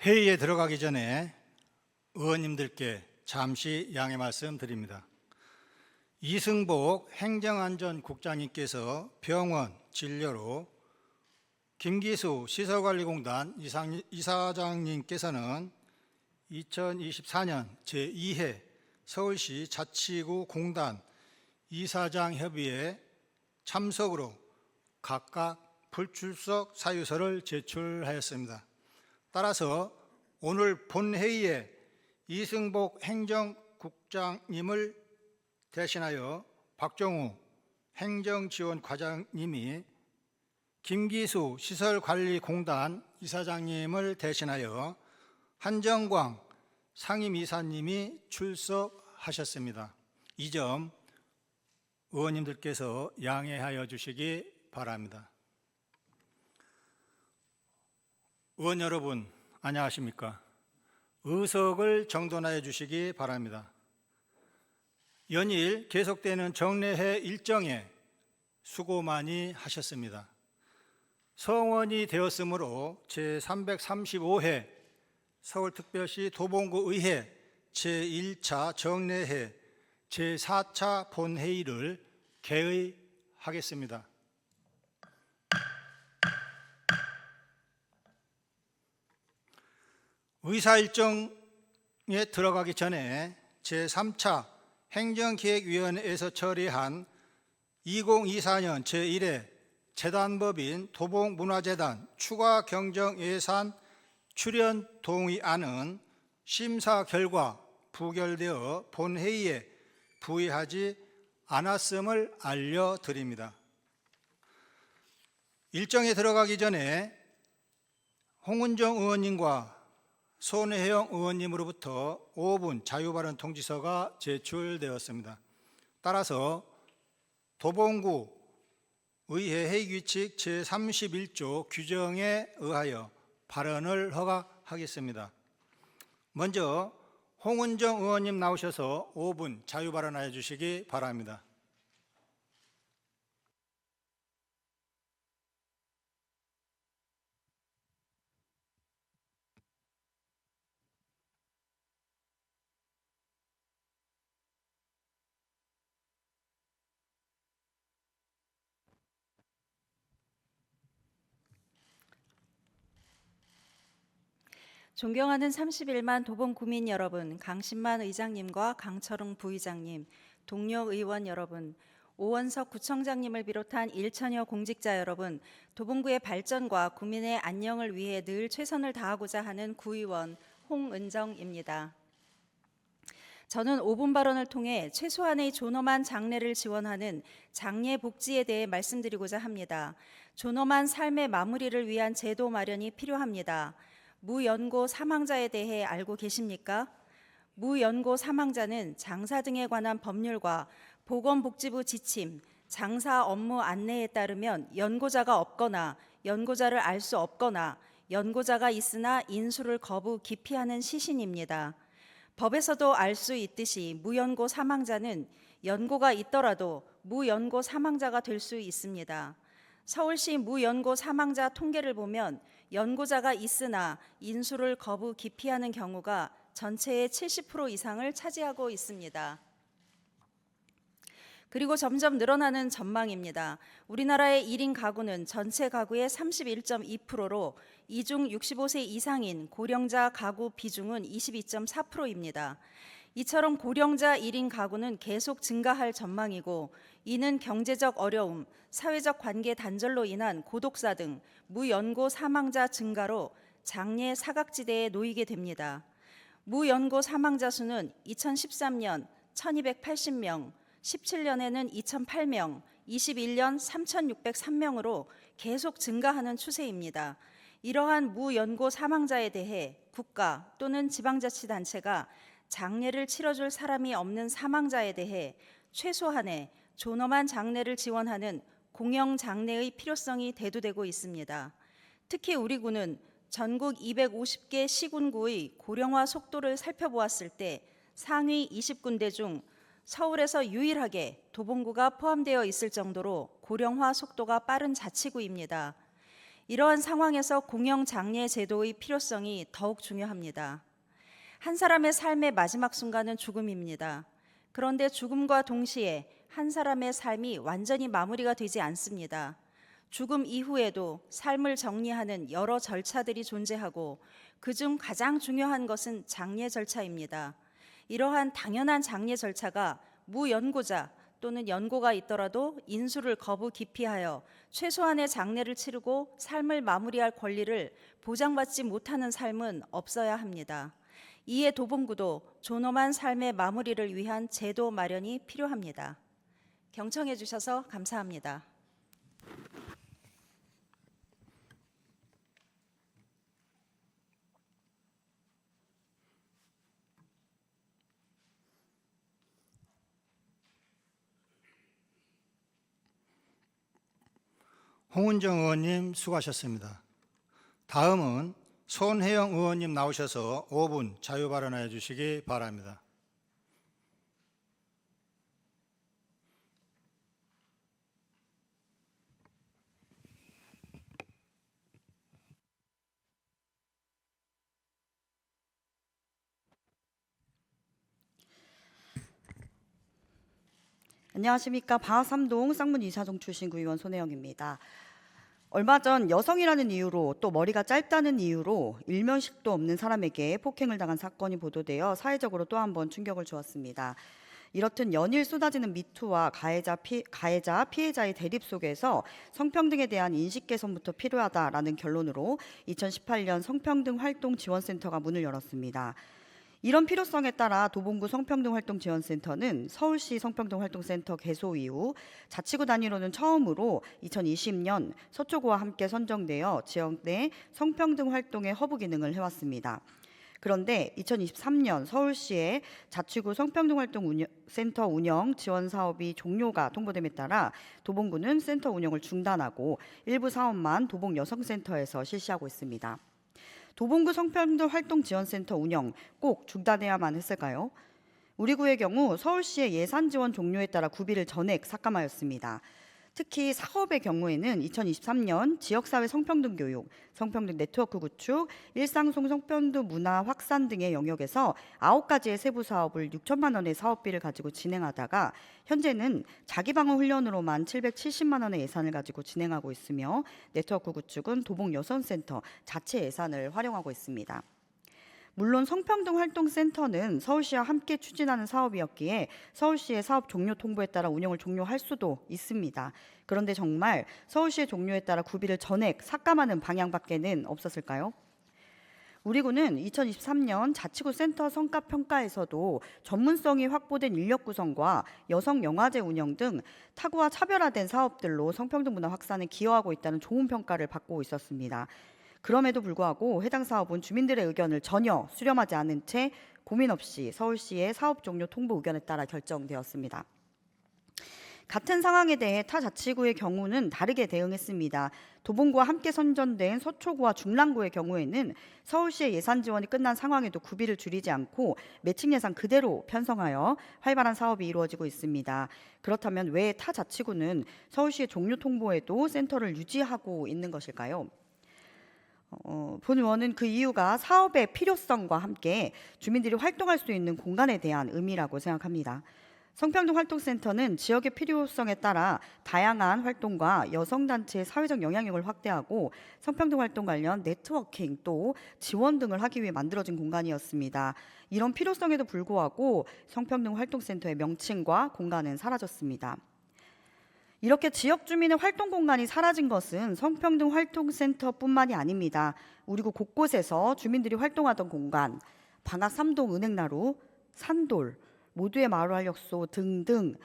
회의에 들어가기 전에 의원님들께 잠시 양해 말씀드립니다. 이승복 행정안전국장님께서 병원 진료로, 김기수 시설관리공단 이사장님께서는 2024년 제2회 서울시 자치구 공단 이사장 협의회 참석으로 각각 불출석 사유서를 제출하였습니다. 따라서 오늘 본회의에 이승복 행정국장님을 대신하여 박정우 행정지원과장님이, 김기수 시설관리공단 이사장님을 대신하여 한정광 상임이사님이 출석하셨습니다. 이 점 의원님들께서 양해하여 주시기 바랍니다. 의원 여러분, 안녕하십니까? 의석을 정돈하여 주시기 바랍니다. 연일 계속되는 정례회 일정에 수고 많이 하셨습니다. 성원이 되었으므로 제335회 서울특별시 도봉구의회 제1차 정례회 제4차 본회의를 개의하겠습니다. 의사일정에 들어가기 전에 제3차 행정기획위원회에서 처리한 2024년 제1회 재단법인 도봉문화재단 추가 경정예산 출연 동의안은 심사 결과 부결되어 본회의에 부의하지 않았음을 알려드립니다. 일정에 들어가기 전에 홍은정 의원님과 손혜영 의원님으로부터 5분 자유발언 통지서가 제출되었습니다. 따라서 도봉구 의회 회의규칙 제31조 규정에 의하여 발언을 허가하겠습니다. 먼저 홍은정 의원님 나오셔서 5분 자유발언하여 주시기 바랍니다. 존경하는 31만 도봉구민 여러분, 강신만 의장님과 강철웅 부의장님, 동료 의원 여러분, 오원석 구청장님을 비롯한 1천여 공직자 여러분, 도봉구의 발전과 구민의 안녕을 위해 늘 최선을 다하고자 하는 구의원 홍은정입니다. 저는 5분 발언을 통해 최소한의 존엄한 장례를 지원하는 장례 복지에 대해 말씀드리고자 합니다. 존엄한 삶의 마무리를 위한 제도 마련이 필요합니다. 무연고 사망자에 대해 알고 계십니까? 무연고 사망자는 장사 등에 관한 법률과 보건복지부 지침, 장사 업무 안내에 따르면 연고자가 없거나 연고자를 알 수 없거나 연고자가 있으나 인수를 거부 기피하는 시신입니다. 법에서도 알 수 있듯이 무연고 사망자는 연고가 있더라도 무연고 사망자가 될 수 있습니다. 서울시 무연고 사망자 통계를 보면 연고자가 있으나 인수를 거부 기피하는 경우가 전체의 70% 이상을 차지하고 있습니다. 그리고 점점 늘어나는 전망입니다. 우리나라의 1인 가구는 전체 가구의 31.2%로 이중 65세 이상인 고령자 가구 비중은 22.4%입니다. 이처럼 고령자 1인 가구는 계속 증가할 전망이고, 이는 경제적 어려움, 사회적 관계 단절로 인한 고독사 등 무연고 사망자 증가로 장례 사각지대에 놓이게 됩니다. 무연고 사망자 수는 2013년 1280명, 17년에는 2008명, 21년 3603명으로 계속 증가하는 추세입니다. 이러한 무연고 사망자에 대해 국가 또는 지방자치단체가 장례를 치러줄 사람이 없는 사망자에 대해 최소한의 존엄한 장례를 지원하는 공영장례의 필요성이 대두되고 있습니다. 특히 우리 구는 전국 250개 시군구의 고령화 속도를 살펴보았을 때 상위 20군데 중 서울에서 유일하게 도봉구가 포함되어 있을 정도로 고령화 속도가 빠른 자치구입니다. 이러한 상황에서 공영 장례 제도의 필요성이 더욱 중요합니다. 한 사람의 삶의 마지막 순간은 죽음입니다. 그런데 죽음과 동시에 한 사람의 삶이 완전히 마무리가 되지 않습니다. 죽음 이후에도 삶을 정리하는 여러 절차들이 존재하고 그중 가장 중요한 것은 장례 절차입니다. 이러한 당연한 장례 절차가 무연고자 또는 연고가 있더라도 인수를 거부 기피하여 최소한의 장례를 치르고 삶을 마무리할 권리를 보장받지 못하는 삶은 없어야 합니다. 이에 도봉구도 존엄한 삶의 마무리를 위한 제도 마련이 필요합니다. 경청해 주셔서 감사합니다. 홍은정 의원님 수고하셨습니다. 다음은 손혜영 의원님 나오셔서 5분 자유 발언해 주시기 바랍니다. 안녕하십니까. 방화삼동 쌍문 이사동 출신 구의원 손혜영입니다. 얼마 전 여성이라는 이유로 또 머리가 짧다는 이유로 일면식도 없는 사람에게 폭행을 당한 사건이 보도되어 사회적으로 또 한 번 충격을 주었습니다. 이렇듯 연일 쏟아지는 미투와 가해자, 피해자의 대립 속에서 성평등에 대한 인식 개선부터 필요하다라는 결론으로 2018년 성평등 활동 지원센터가 문을 열었습니다. 이런 필요성에 따라 도봉구 성평등활동지원센터는 서울시 성평등활동센터 개소 이후 자치구 단위로는 처음으로 2020년 서초구와 함께 선정되어 지역 내 성평등 활동의 허브 기능을 해왔습니다. 그런데 2023년 서울시의 자치구 성평등활동센터 운영 지원 사업이 종료가 통보됨에 따라 도봉구는 센터 운영을 중단하고 일부 사업만 도봉 여성센터에서 실시하고 있습니다. 도봉구 성평등활동지원센터 운영 꼭 중단해야만 했을까요? 우리 구의 경우 서울시의 예산 지원 종료에 따라 구비를 전액 삭감하였습니다. 특히 사업의 경우에는 2023년 지역사회 성평등 교육, 성평등 네트워크 구축, 일상송 성평등 문화 확산 등의 영역에서 9가지의 세부 사업을 6천만 원의 사업비를 가지고 진행하다가 현재는 자기방어 훈련으로만 770만 원의 예산을 가지고 진행하고 있으며 네트워크 구축은 도봉 여성센터 자체 예산을 활용하고 있습니다. 물론 성평등활동센터는 서울시와 함께 추진하는 사업이었기에 서울시의 사업 종료 통보에 따라 운영을 종료할 수도 있습니다. 그런데 정말 서울시의 종료에 따라 구비를 전액 삭감하는 방향밖에는 없었을까요? 우리 구는 2023년 자치구 센터 성과 평가에서도 전문성이 확보된 인력 구성과 여성 영화제 운영 등 타구와 차별화된 사업들로 성평등 문화 확산에 기여하고 있다는 좋은 평가를 받고 있었습니다. 그럼에도 불구하고 해당 사업은 주민들의 의견을 전혀 수렴하지 않은 채 고민 없이 서울시의 사업 종료 통보 의견에 따라 결정되었습니다. 같은 상황에 대해 타 자치구의 경우는 다르게 대응했습니다. 도봉구와 함께 선정된 서초구와 중랑구의 경우에는 서울시의 예산 지원이 끝난 상황에도 구비를 줄이지 않고 매칭 예산 그대로 편성하여 활발한 사업이 이루어지고 있습니다. 그렇다면 왜 타 자치구는 서울시의 종료 통보에도 센터를 유지하고 있는 것일까요? 본 의원은 그 이유가 사업의 필요성과 함께 주민들이 활동할 수 있는 공간에 대한 의미라고 생각합니다. 성평등활동센터는 지역의 필요성에 따라 다양한 활동과 여성단체의 사회적 영향력을 확대하고 성평등활동 관련 네트워킹 또 지원 등을 하기 위해 만들어진 공간이었습니다. 이런 필요성에도 불구하고 성평등활동센터의 명칭과 공간은 사라졌습니다. 이렇게 지역 주민의 활동 공간이 사라진 것은 성평등활동센터뿐만이 아닙니다. 우리 구 곳곳에서 주민들이 활동하던 공간, 방학삼동 은행나루, 산돌, 모두의 마을활력소 등등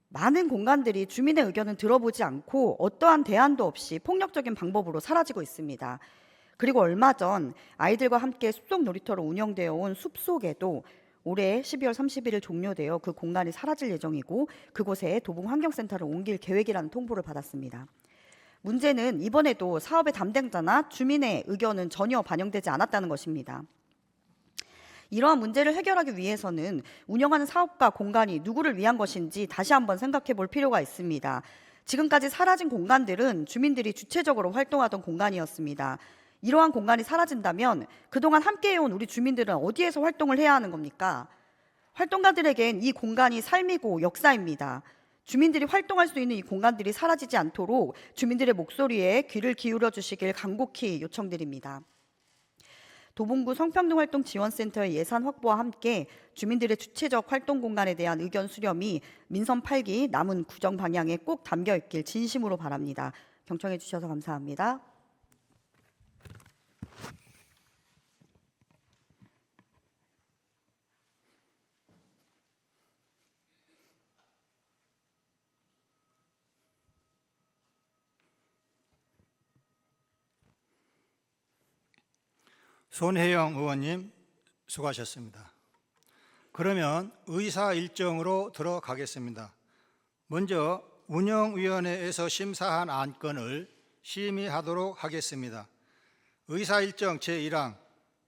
많은 공간들이 주민의 의견은 들어보지 않고 어떠한 대안도 없이 폭력적인 방법으로 사라지고 있습니다. 그리고 얼마 전 아이들과 함께 숲속 놀이터로 운영되어 온 숲속에도 올해 12월 31일 종료되어 그 공간이 사라질 예정이고 그곳에 도봉환경센터를 옮길 계획이라는 통보를 받았습니다. 문제는 이번에도 사업의 담당자나 주민의 의견은 전혀 반영되지 않았다는 것입니다. 이러한 문제를 해결하기 위해서는 운영하는 사업과 공간이 누구를 위한 것인지 다시 한번 생각해 볼 필요가 있습니다. 지금까지 사라진 공간들은 주민들이 주체적으로 활동하던 공간이었습니다. 이러한 공간이 사라진다면 그동안 함께해온 우리 주민들은 어디에서 활동을 해야 하는 겁니까? 활동가들에겐 이 공간이 삶이고 역사입니다. 주민들이 활동할 수 있는 이 공간들이 사라지지 않도록 주민들의 목소리에 귀를 기울여 주시길 간곡히 요청드립니다. 도봉구 성평등활동지원센터의 예산 확보와 함께 주민들의 주체적 활동 공간에 대한 의견 수렴이 민선 8기 남은 구정 방향에 꼭 담겨 있길 진심으로 바랍니다. 경청해 주셔서 감사합니다. 손혜영 의원님 수고하셨습니다. 그러면 의사 일정으로 들어가겠습니다. 먼저 운영위원회에서 심사한 안건을 심의하도록 하겠습니다. 의사 일정 제1항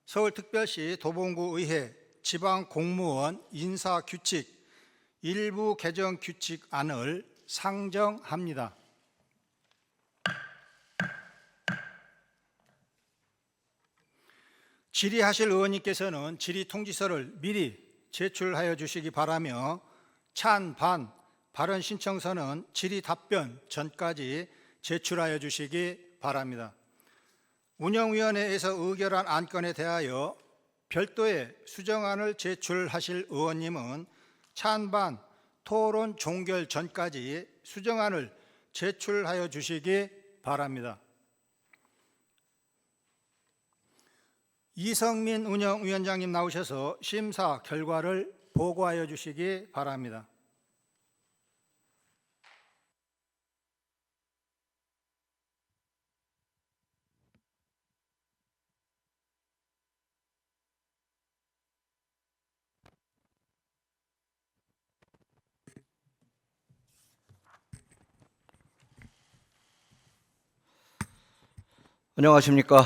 서울특별시 도봉구의회 지방공무원 인사규칙 일부 개정 규칙안을 상정합니다. 질의하실 의원님께서는 질의 통지서를 미리 제출하여 주시기 바라며 찬반 발언 신청서는 질의 답변 전까지 제출하여 주시기 바랍니다. 운영위원회에서 의결한 안건에 대하여 별도의 수정안을 제출하실 의원님은 찬반 토론 종결 전까지 수정안을 제출하여 주시기 바랍니다. 이성민 운영위원장님 나오셔서 심사 결과를 보고하여 주시기 바랍니다. 안녕하십니까.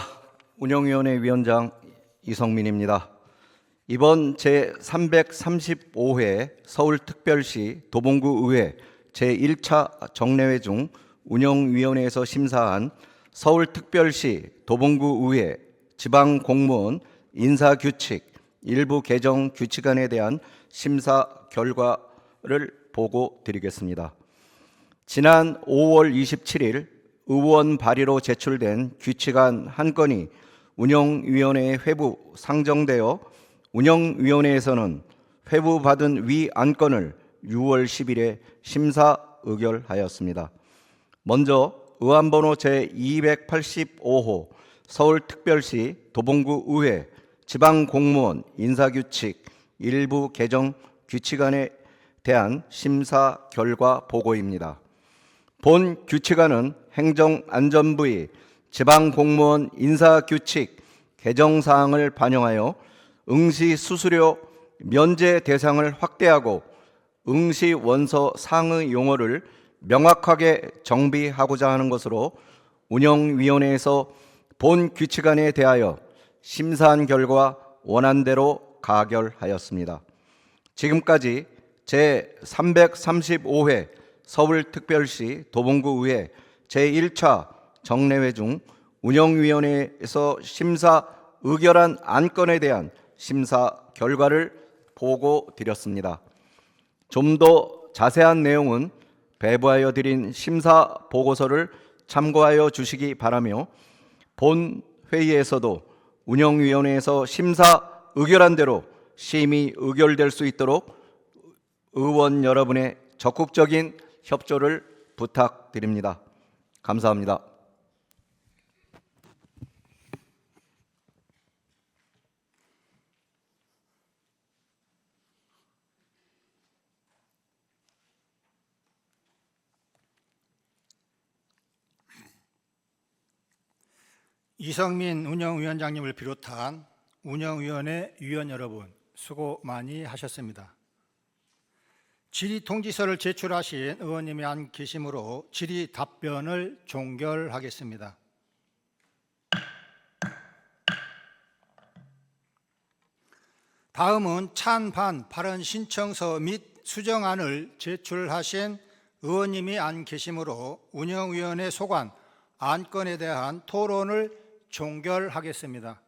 운영위원회 위원장 이성민입니다. 이번 제335회 서울특별시 도봉구의회 제1차 정례회 중 운영위원회에서 심사한 서울특별시 도봉구의회 지방공무원 인사규칙 일부 개정 규칙안에 대한 심사 결과를 보고 드리겠습니다. 지난 5월 27일 의원 발의로 제출된 규칙안 한 건이 운영위원회에 회부 상정되어 운영위원회에서는 회부받은 위 안건을 6월 10일에 심사 의결하였습니다. 먼저 의안번호 제285호 서울특별시 도봉구의회 지방공무원 인사규칙 일부 개정 규칙안에 대한 심사 결과 보고입니다. 본 규칙안은 행정안전부의 지방공무원 인사규칙 개정사항을 반영하여 응시수수료 면제 대상을 확대하고 응시원서 상의 용어를 명확하게 정비하고자 하는 것으로 운영위원회에서 본 규칙안에 대하여 심사한 결과 원안대로 가결하였습니다. 지금까지 제335회 서울특별시 도봉구의회 제1차 정례회 중 운영위원회에서 심사 의결한 안건에 대한 심사 결과를 보고 드렸습니다. 좀 더 자세한 내용은 배부하여 드린 심사 보고서를 참고하여 주시기 바라며 본 회의에서도 운영위원회에서 심사 의결한 대로 심의 의결될 수 있도록 의원 여러분의 적극적인 협조를 부탁드립니다. 감사합니다. 이성민 운영위원장님을 비롯한 운영위원회 위원 여러분 수고 많이 하셨습니다. 질의 통지서를 제출하신 의원님이 안 계시므로 질의 답변을 종결하겠습니다. 다음은 찬반 발언 신청서 및 수정안을 제출하신 의원님이 안 계시므로 운영위원회 소관 안건에 대한 토론을 종결하겠습니다.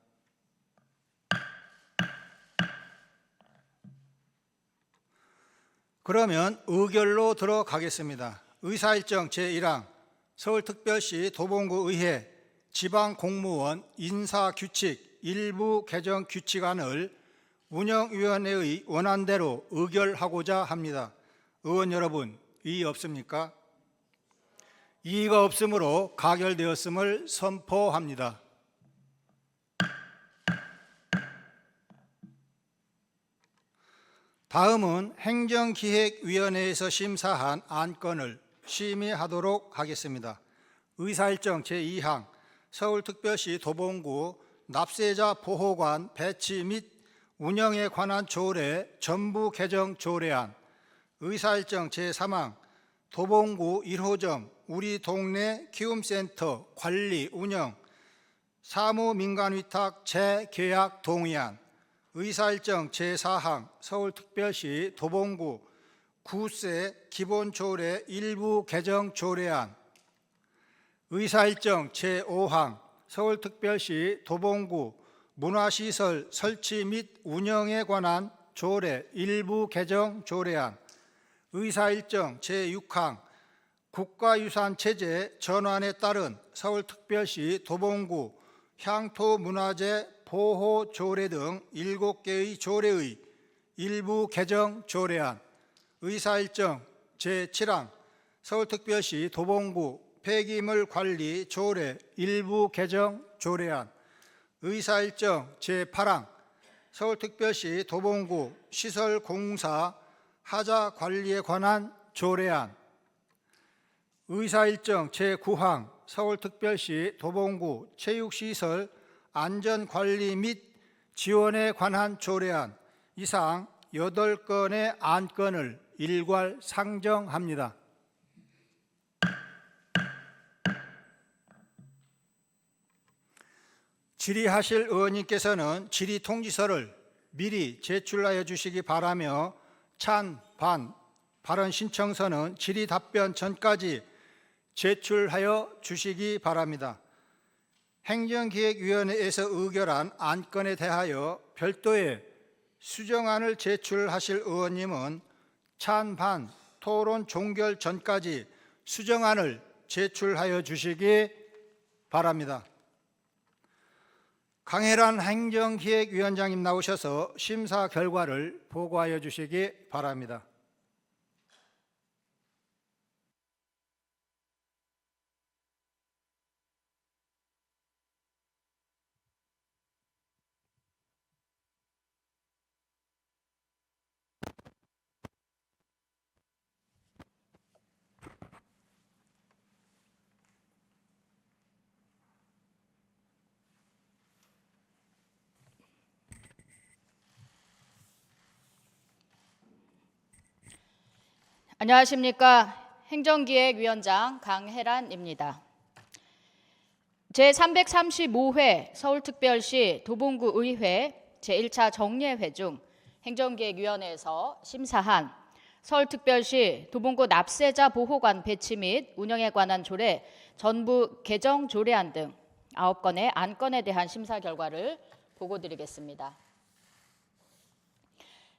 그러면 의결로 들어가겠습니다. 의사일정 제1항 서울특별시 도봉구의회 지방공무원 인사규칙 일부 개정 규칙안을 운영위원회의 원안대로 의결하고자 합니다. 의원 여러분, 이의 없습니까? 이의가 없으므로 가결되었음을 선포합니다. 다음은 행정기획위원회에서 심사한 안건을 심의하도록 하겠습니다. 의사일정 제2항 서울특별시 도봉구 납세자 보호관 배치 및 운영에 관한 조례 전부 개정 조례안, 의사일정 제3항 도봉구 1호점 우리 동네 키움센터 관리 운영 사무민간위탁 재계약 동의안, 의사일정 제4항 서울특별시 도봉구 구세 기본조례 일부 개정 조례안, 의사일정 제5항 서울특별시 도봉구 문화시설 설치 및 운영에 관한 조례 일부 개정 조례안, 의사일정 제6항 국가유산체제 전환에 따른 서울특별시 도봉구 향토문화재 보호 조례 등 7개의 조례의 일부 개정 조례안, 의사일정 제7항 서울특별시 도봉구 폐기물 관리 조례 일부 개정 조례안, 의사일정 제8항 서울특별시 도봉구 시설공사 하자 관리에 관한 조례안, 의사일정 제9항 서울특별시 도봉구 체육시설 안전관리 및 지원에 관한 조례안, 이상 8건의 안건을 일괄 상정합니다. 질의하실 의원님께서는 질의 통지서를 미리 제출하여 주시기 바라며 찬, 반, 발언 신청서는 질의 답변 전까지 제출하여 주시기 바랍니다. 행정기획위원회에서 의결한 안건에 대하여 별도의 수정안을 제출하실 의원님은 찬, 반, 토론 종결 전까지 수정안을 제출하여 주시기 바랍니다. 강혜란 행정기획위원장님 나오셔서 심사 결과를 보고하여 주시기 바랍니다. 안녕하십니까. 행정기획위원장 강혜란입니다. 제335회 서울특별시 도봉구의회 제1차 정례회 중 행정기획위원회에서 심사한 서울특별시 도봉구 납세자 보호관 배치 및 운영에 관한 조례 전부 개정 조례안 등 9건의 안건에 대한 심사 결과를 보고드리겠습니다.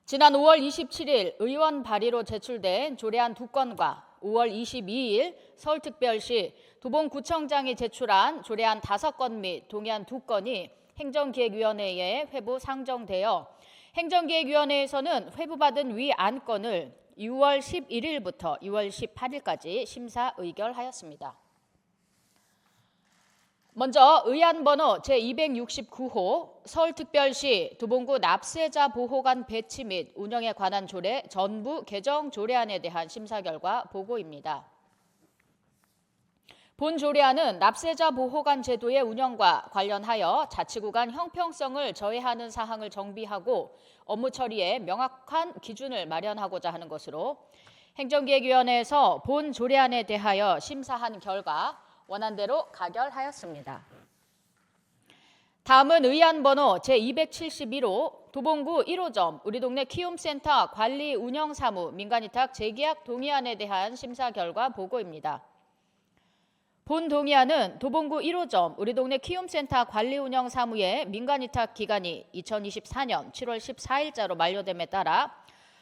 지난 5월 27일 의원 발의로 제출된 조례안 2건과 5월 22일 서울특별시 도봉구청장이 제출한 조례안 5건 및 동의안 2건이 행정기획위원회에 회부 상정되어 행정기획위원회에서는 회부받은 위 안건을 6월 11일부터 6월 18일까지 심사 의결하였습니다. 먼저 의안 번호 제269호 서울특별시 도봉구 납세자 보호관 배치 및 운영에 관한 조례 전부 개정 조례안에 대한 심사 결과 보고입니다. 본 조례안은 납세자 보호관 제도의 운영과 관련하여 자치구간 형평성을 저해하는 사항을 정비하고 업무 처리에 명확한 기준을 마련하고자 하는 것으로 행정기획위원회에서 본 조례안에 대하여 심사한 결과 원안대로 가결하였습니다. 다음은 의안 번호 제271호 도봉구 1호점 우리 동네 키움센터 관리 운영 사무 민간위탁 재계약 동의안에 대한 심사 결과 보고입니다. 본 동의안은 도봉구 1호점 우리 동네 키움센터 관리 운영 사무의 민간위탁 기간이 2024년 7월 14일자로 만료됨에 따라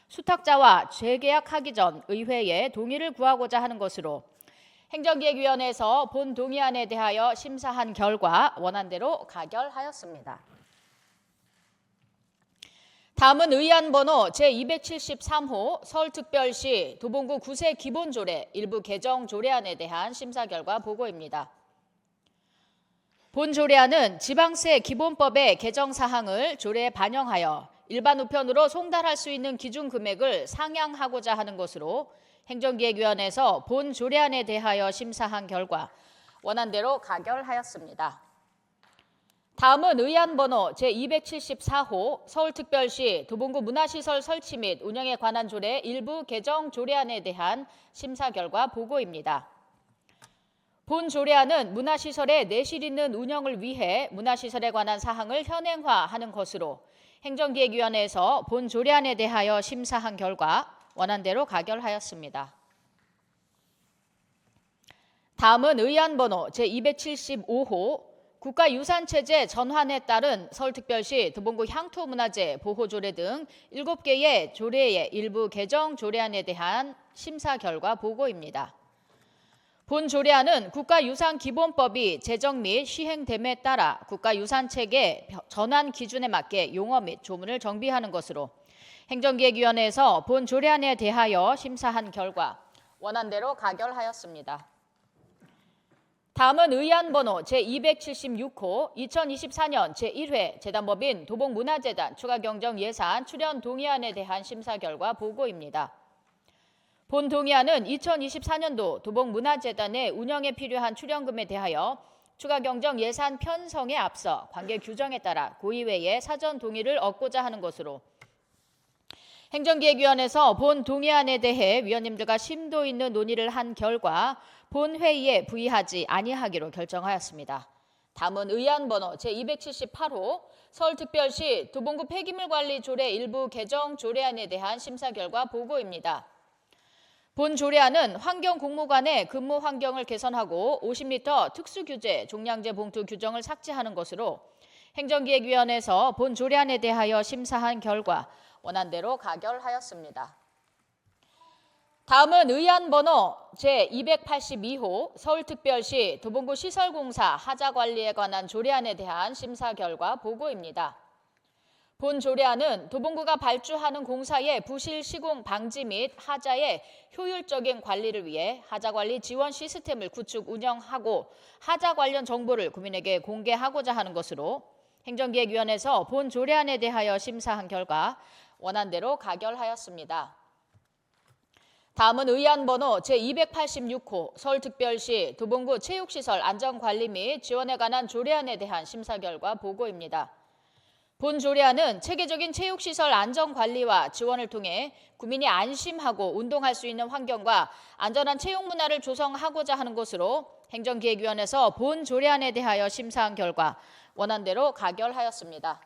수탁자와 재계약하기 전 의회에 동의를 구하고자 하는 것으로 행정기획위원회에서 본 동의안에 대하여 심사한 결과 원안대로 가결하였습니다. 다음은 의안 번호 제273호 서울특별시 도봉구 9세 기본조례 일부 개정 조례안에 대한 심사 결과 보고입니다. 본 조례안은 지방세 기본법의 개정 사항을 조례에 반영하여 일반 우편으로 송달할 수 있는 기준 금액을 상향하고자 하는 것으로 행정기획위원회에서 본 조례안에 대하여 심사한 결과 원안대로 가결하였습니다. 다음은 의안 번호 제274호 서울특별시 도봉구 문화시설 설치 및 운영에 관한 조례 일부 개정 조례안에 대한 심사 결과 보고입니다. 본 조례안은 문화시설의 내실 있는 운영을 위해 문화시설에 관한 사항을 현행화하는 것으로 행정기획위원회에서 본 조례안에 대하여 심사한 결과 원안대로 가결하였습니다. 다음은 의안 번호 제275호 국가유산체제 전환에 따른 서울특별시 도봉구 향토문화재 보호조례 등 7개의 조례의 일부 개정 조례안에 대한 심사 결과 보고입니다. 본 조례안은 국가유산기본법이 제정 및 시행됨에 따라 국가유산체계 전환 기준에 맞게 용어 및 조문을 정비하는 것으로 행정기획위원회에서 본 조례안에 대하여 심사한 결과 원안대로 가결하였습니다. 다음은 의안 번호 제276호 2024년 제1회 재단법인 도봉문화재단 추가경정 예산 출연 동의안에 대한 심사 결과 보고입니다. 본 동의안은 2024년도 도봉문화재단의 운영에 필요한 출연금에 대하여 추가경정 예산 편성에 앞서 관계 규정에 따라 고의회의 사전 동의를 얻고자 하는 것으로 행정기획위원회에서 본 동의안에 대해 위원님들과 심도 있는 논의를 한 결과 본 회의에 부의하지 아니하기로 결정하였습니다. 다음은 의안 번호 제278호 서울특별시 도봉구 폐기물관리 조례 일부 개정 조례안에 대한 심사 결과 보고입니다. 본 조례안은 환경공무관의 근무 환경을 개선하고 50리터 특수규제 종량제 봉투 규정을 삭제하는 것으로 행정기획위원회에서 본 조례안에 대하여 심사한 결과 원안대로 가결하였습니다. 다음은 의안 번호 제282호 서울특별시 도봉구 시설공사 하자관리에 관한 조례안에 대한 심사 결과 보고입니다. 본 조례안은 도봉구가 발주하는 공사의 부실 시공 방지 및 하자의 효율적인 관리를 위해 하자관리 지원 시스템을 구축 운영하고 하자 관련 정보를 국민에게 공개하고자 하는 것으로 행정기획위원회에서 본 조례안에 대하여 심사한 결과 원안대로 가결하였습니다. 다음은 의안 번호 제286호 서울특별시 도봉구 체육시설 안전관리 및 지원에 관한 조례안에 대한 심사 결과 보고입니다. 본 조례안은 체계적인 체육시설 안전관리와 지원을 통해 국민이 안심하고 운동할 수 있는 환경과 안전한 체육 문화를 조성하고자 하는 것으로 행정기획위원회에서 본 조례안에 대하여 심사한 결과 원안대로 가결하였습니다.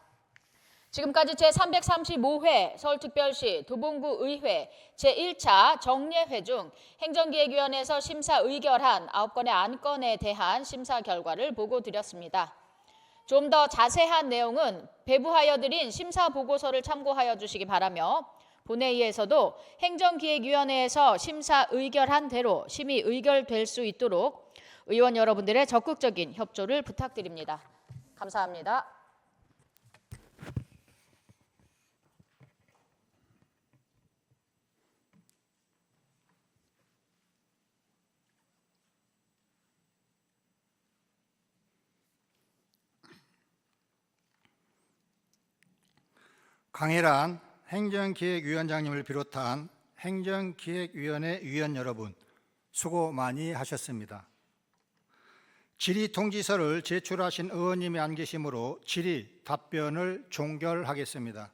지금까지 제335회 서울특별시 도봉구의회 제1차 정례회 중 행정기획위원회에서 심사 의결한 9건의 안건에 대한 심사 결과를 보고드렸습니다. 좀 더 자세한 내용은 배부하여 드린 심사 보고서를 참고하여 주시기 바라며 본회의에서도 행정기획위원회에서 심사 의결한 대로 심의 의결될 수 있도록 의원 여러분들의 적극적인 협조를 부탁드립니다. 감사합니다. 강일한 행정기획위원장님을 비롯한 행정기획위원회 위원 여러분, 수고 많이 하셨습니다. 질의통지서를 제출하신 의원님이 안 계시므로 질의 답변을 종결하겠습니다.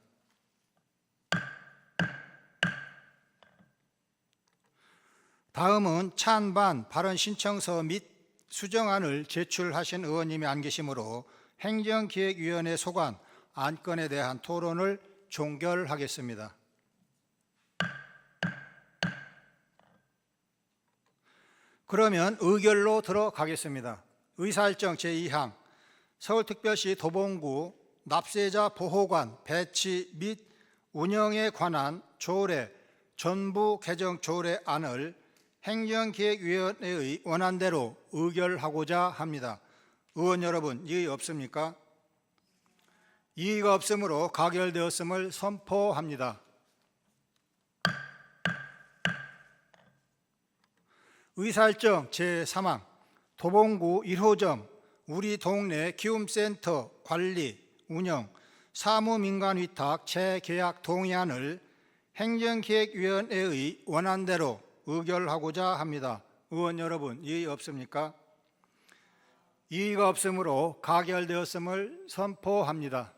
다음은 찬반 발언 신청서 및 수정안을 제출하신 의원님이 안 계시므로 행정기획위원회 소관 안건에 대한 토론을 종결하겠습니다. 그러면 의결로 들어가겠습니다. 의사일정 제2항 서울특별시 도봉구 납세자 보호관 배치 및 운영에 관한 조례 전부 개정 조례안을 행정기획위원회의 원안대로 의결하고자 합니다. 의원 여러분, 이의 없습니까? 이의가 없으므로 가결되었음을 선포합니다. 의사일정 제3항 도봉구 1호점 우리 동네 키움센터 관리, 운영, 사무민간위탁 재계약 동의안을 행정기획위원회의 원안대로 의결하고자 합니다. 의원 여러분, 이의 없습니까? 이의가 없으므로 가결되었음을 선포합니다.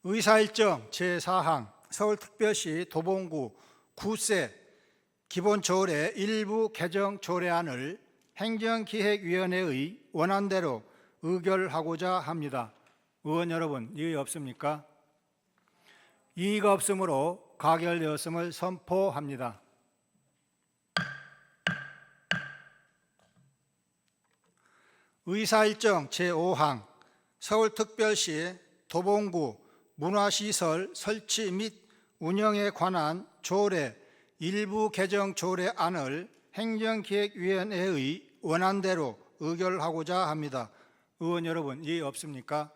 의사일정 제4항 서울특별시 도봉구 9세 기본조례 일부 개정 조례안을 행정기획위원회의 원안대로 의결하고자 합니다. 의원 여러분, 이의 없습니까? 이의가 없으므로 가결되었음을 선포합니다. 의사일정 제5항 서울특별시 도봉구 문화시설 설치 및 운영에 관한 조례 일부 개정 조례안을 행정기획위원회의 원안대로 의결하고자 합니다. 의원 여러분, 이의 없습니까?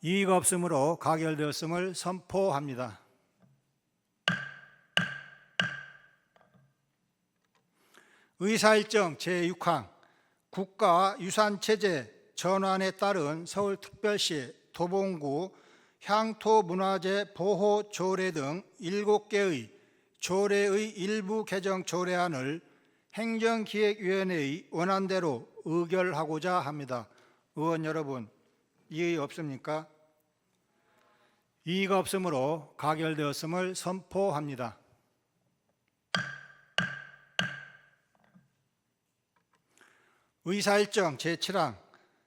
이의가 없으므로 가결되었음을 선포합니다. 의사일정 제6항 국가유산체제 전환에 따른 서울특별시 도봉구 향토문화재 보호 조례 등 7개의 조례의 일부 개정 조례안을 행정기획위원회의 원안대로 의결하고자 합니다. 의원 여러분, 이의 없습니까? 이의가 없으므로 가결되었음을 선포합니다. 의사일정 제7항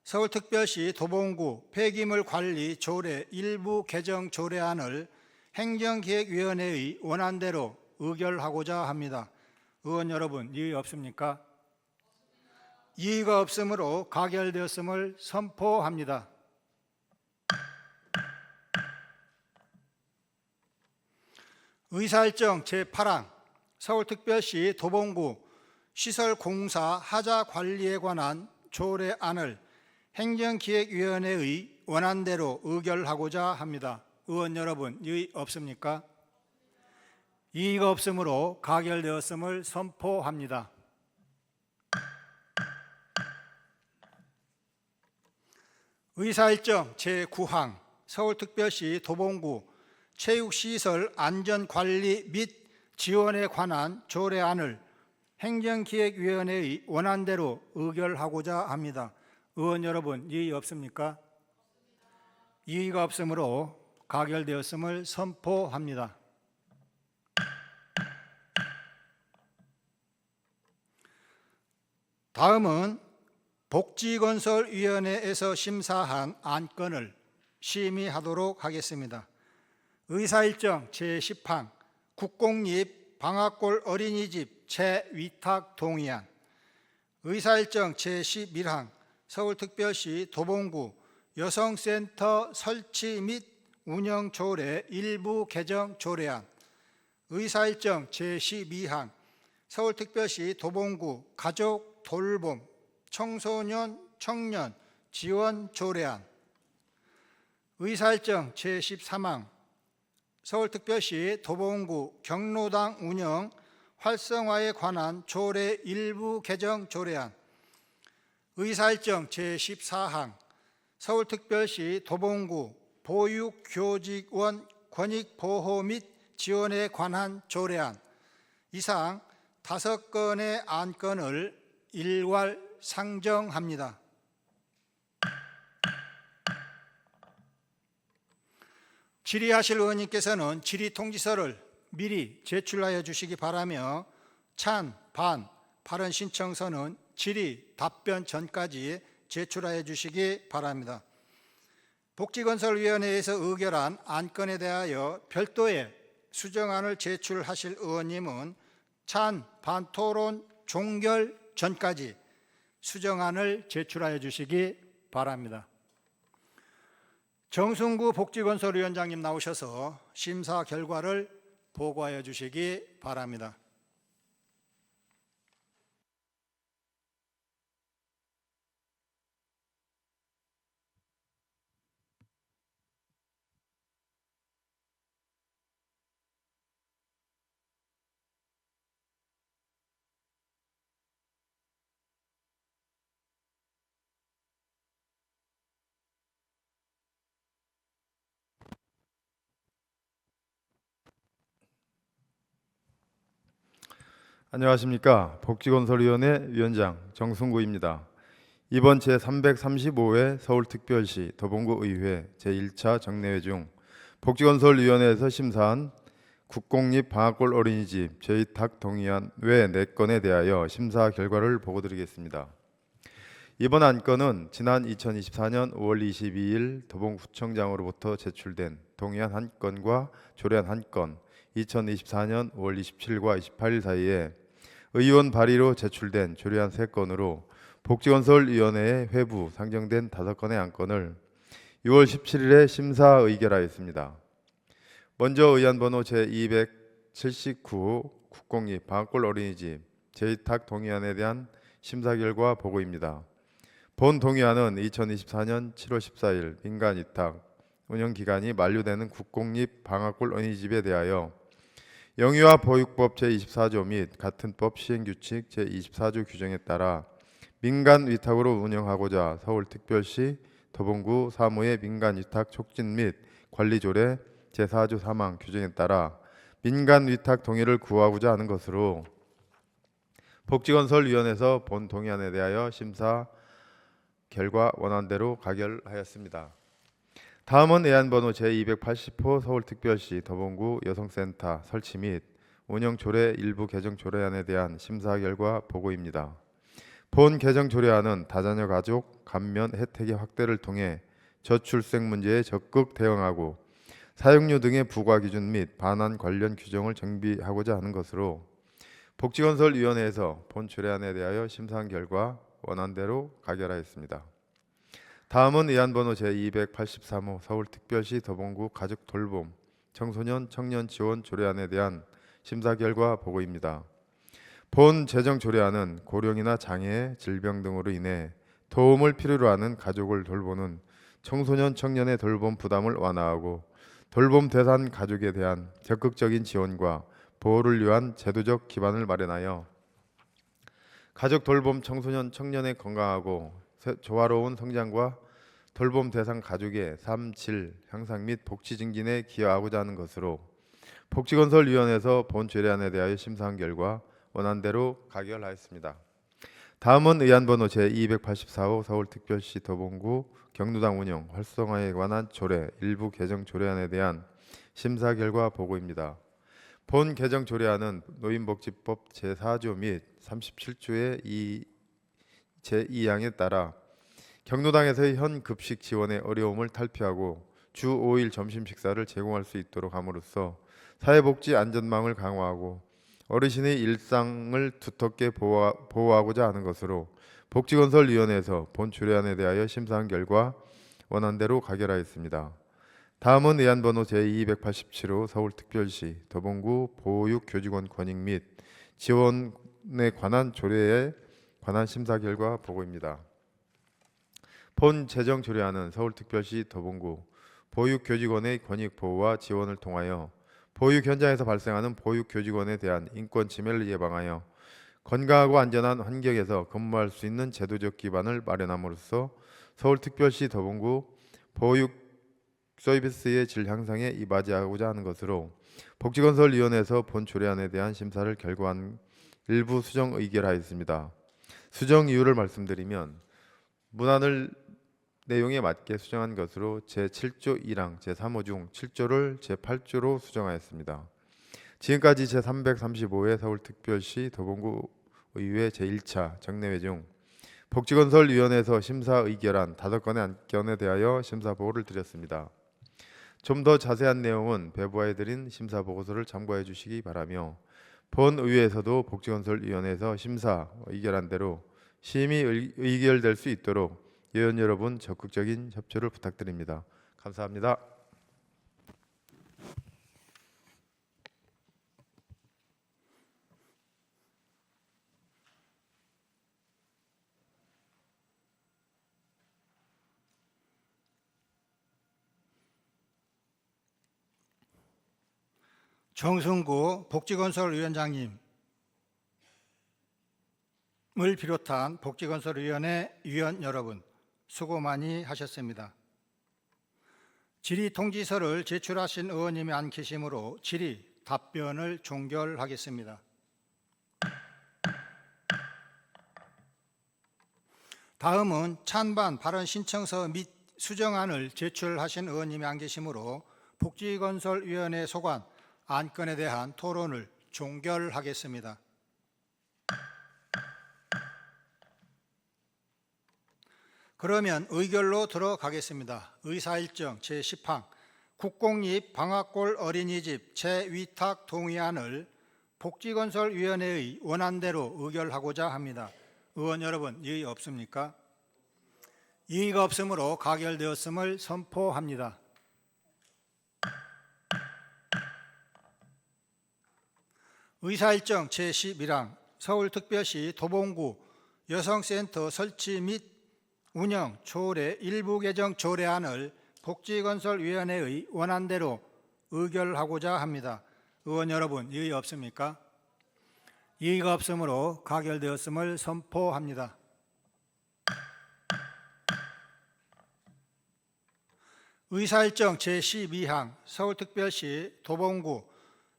서울특별시 도봉구 폐기물 관리 조례 일부 개정 조례안을 행정기획위원회의 원안대로 의결하고자 합니다. 의원 여러분, 이의 없습니까? 이의가 없으므로 가결되었음을 선포합니다. 의사일정 제8항 서울특별시 도봉구 시설공사 하자 관리에 관한 조례안을 행정기획위원회의 원안대로 의결하고자 합니다. 의원 여러분, 이의 없습니까? 이의가 없으므로 가결되었음을 선포합니다. 의사일정 제9항 서울특별시 도봉구 체육시설 안전관리 및 지원에 관한 조례안을 행정기획위원회의 원안대로 의결하고자 합니다. 의원 여러분, 이의 없습니까? 이의가 없으므로 가결되었음을 선포합니다. 다음은 복지건설위원회에서 심사한 안건을 심의하도록 하겠습니다. 의사일정 제10항 국공립 방학골 어린이집 재위탁 동의안, 의사일정 제11항 서울특별시 도봉구 여성센터 설치 및 운영 조례 일부 개정 조례안, 의사일정 제12항 서울특별시 도봉구 가족 돌봄 청소년 청년 지원 조례안, 의사일정 제13항 서울특별시 도봉구 경로당 운영 활성화에 관한 조례 일부 개정 조례안, 의사일정 제14항 서울특별시 도봉구 보육교직원 권익보호 및 지원에 관한 조례안, 이상 5건의 안건을 일괄 상정합니다. 질의하실 의원님께서는 질의 통지서를 미리 제출하여 주시기 바라며 찬, 반, 발언 신청서는 질의 답변 전까지 제출하여 주시기 바랍니다. 복지건설위원회에서 의결한 안건에 대하여 별도의 수정안을 제출하실 의원님은 찬 반토론 종결 전까지 수정안을 제출하여 주시기 바랍니다. 정순구 복지건설위원장님 나오셔서 심사 결과를 보고하여 주시기 바랍니다. 안녕하십니까. 복지건설위원회 위원장 정순구입니다. 이번 제335회 서울특별시 도봉구의회 제1차 정례회 중 복지건설위원회에서 심사한 국공립 방학골 어린이집 재위탁 동의안 외 4건에 대하여 심사 결과를 보고드리겠습니다. 이번 안건은 지난 2024년 5월 22일 도봉구청장으로부터 제출된 동의안 1건과 조례안 1건, 2024년 5월 27일과 28일 사이에 의원 발의로 제출된 조례안 3건으로 복지건설위원회에 회부 상정된 5건의 안건을 6월 17일에 심사 의결하였습니다. 먼저 의안번호 제279 국공립 방학골 어린이집 재위탁 동의안에 대한 심사 결과 보고입니다. 본 동의안은 2024년 7월 14일 민간위탁 운영기간이 만료되는 국공립 방학골 어린이집에 대하여 영유아 보육법 제24조 및 같은 법 시행규칙 제24조 규정에 따라 민간위탁으로 운영하고자 서울특별시 도봉구 사무의 민간위탁 촉진 및 관리조례 제4조 3항 규정에 따라 민간위탁 동의를 구하고자 하는 것으로 복지건설위원회에서 본 동의안에 대하여 심사 결과 원안대로 가결하였습니다. 다음은 의안번호 제280호 서울특별시 도봉구 여성센터 설치 및 운영조례 일부 개정 조례안에 대한 심사 결과 보고입니다. 본 개정 조례안은 다자녀 가족 감면 혜택의 확대를 통해 저출생 문제에 적극 대응하고 사용료 등의 부과 기준 및 반환 관련 규정을 정비하고자 하는 것으로 복지건설위원회에서 본 조례안에 대하여 심사한 결과 원안대로 가결하였습니다. 다음은 의안번호 제283호 서울특별시 도봉구 가족돌봄 청소년 청년 지원 조례안에 대한 심사 결과 보고입니다. 본 제정 조례안은 고령이나 장애, 질병 등으로 인해 도움을 필요로 하는 가족을 돌보는 청소년 청년의 돌봄 부담을 완화하고 돌봄 대상 가족에 대한 적극적인 지원과 보호를 위한 제도적 기반을 마련하여 가족 돌봄 청소년 청년의 건강하고 조화로운 성장과 돌봄 대상 가족의 삶 질 향상 및 복지 증진에 기여하고자 하는 것으로 복지건설위원회에서 본 조례안에 대하여 심사한 결과 원안대로 가결하였습니다. 다음은 의안번호 제284호 서울특별시 도봉구 경로당 운영 활성화에 관한 조례 일부 개정 조례안에 대한 심사 결과 보고입니다. 본 개정 조례안은 노인복지법 제4조 및 37조의 제2항에 따라 경로당에서의 현 급식 지원의 어려움을 탈피하고 주 5일 점심 식사를 제공할 수 있도록 함으로써 사회복지 안전망을 강화하고 어르신의 일상을 두텁게 보호하고자 하는 것으로 복지건설위원회에서 본 조례안에 대하여 심사한 결과 원안대로 가결하였습니다. 다음은 의안번호 제287호 서울특별시 도봉구 보육교직원 권익 및 지원에 관한 조례에 관한 심사 결과 보고입니다. 본 제정 조례안은 서울특별시 도봉구 보육교직원의 권익 보호와 지원을 통하여 보육 현장에서 발생하는 보육교직원에 대한 인권 침해를 예방하여 건강하고 안전한 환경에서 근무할 수 있는 제도적 기반을 마련함으로써 서울특별시 도봉구 보육 서비스의 질 향상에 이바지하고자 하는 것으로 복지건설위원회에서 본 조례안에 대한 심사를 결과한 일부 수정 의결하였습니다. 수정 이유를 말씀드리면 문안을 내용에 맞게 수정한 것으로 제7조 1항 제3호 중 7조를 제8조로 수정하였습니다. 지금까지 제335회 서울특별시 도봉구 의회 제1차 정례회 중 복지건설위원회에서 심사 의결한 5건의 안건에 대하여 심사 보고를 드렸습니다. 좀 더 자세한 내용은 배부하여드린 심사 보고서를 참고해 주시기 바라며 본 의회에서도 복지건설위원회에서 심사 의결한 대로 심의 의결될 수 있도록 의원 여러분 적극적인 협조를 부탁드립니다. 감사합니다. 정승구 복지건설위원장님을 비롯한 복지건설위원회 위원 여러분 수고 많이 하셨습니다. 질의 통지서를 제출하신 의원님이 안 계시므로 질의 답변을 종결하겠습니다. 다음은 찬반 발언 신청서 및 수정안을 제출하신 의원님이 안 계시므로 복지건설위원회 소관 안건에 대한 토론을 종결하겠습니다. 그러면 의결로 들어가겠습니다. 의사일정 제10항 국공립 방학골 어린이집 재위탁 동의안을 복지건설위원회의 원안대로 의결하고자 합니다. 의원 여러분, 이의 없습니까? 이의가 없으므로 가결되었음을 선포합니다. 의사일정 제11항 서울특별시 도봉구 여성센터 설치 및 운영 조례 일부 개정 조례안을 복지건설위원회의 원안대로 의결하고자 합니다. 의원 여러분, 이의 없습니까? 이의가 없으므로 가결되었음을 선포합니다. 의사일정 제12항 서울특별시 도봉구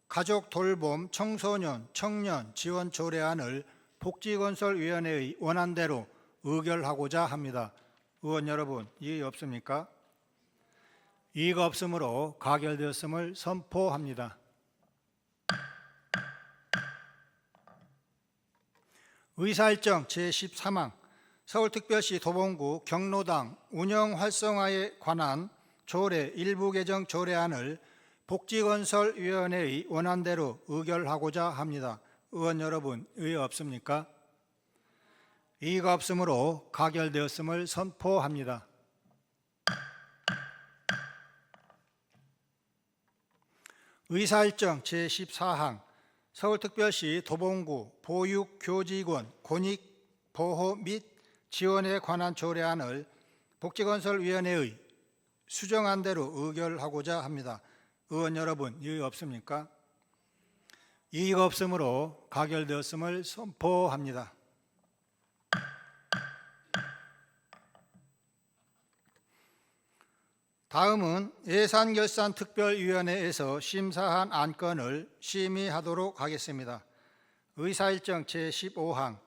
가족 돌봄 청소년 청년 지원 조례안을 복지건설위원회의 원안대로 의결하고자 합니다. 의원 여러분, 이의 없습니까? 이의가 없으므로 가결되었음을 선포합니다. 의사일정 제13항 서울특별시 도봉구 경로당 운영 활성화에 관한 조례 일부 개정 조례안을 복지건설위원회의 원안대로 의결하고자 합니다. 의원 여러분, 이의 없습니까? 이의가 없으므로 가결되었음을 선포합니다. 의사일정 제14항 서울특별시 도봉구 보육교직원 권익보호 및 지원에 관한 조례안을 복지건설위원회의 수정안대로 의결하고자 합니다. 의원 여러분, 이의 없습니까? 이의가 없으므로 가결되었음을 선포합니다. 다음은 예산결산특별위원회에서 심사한 안건을 심의하도록 하겠습니다. 의사일정 제15항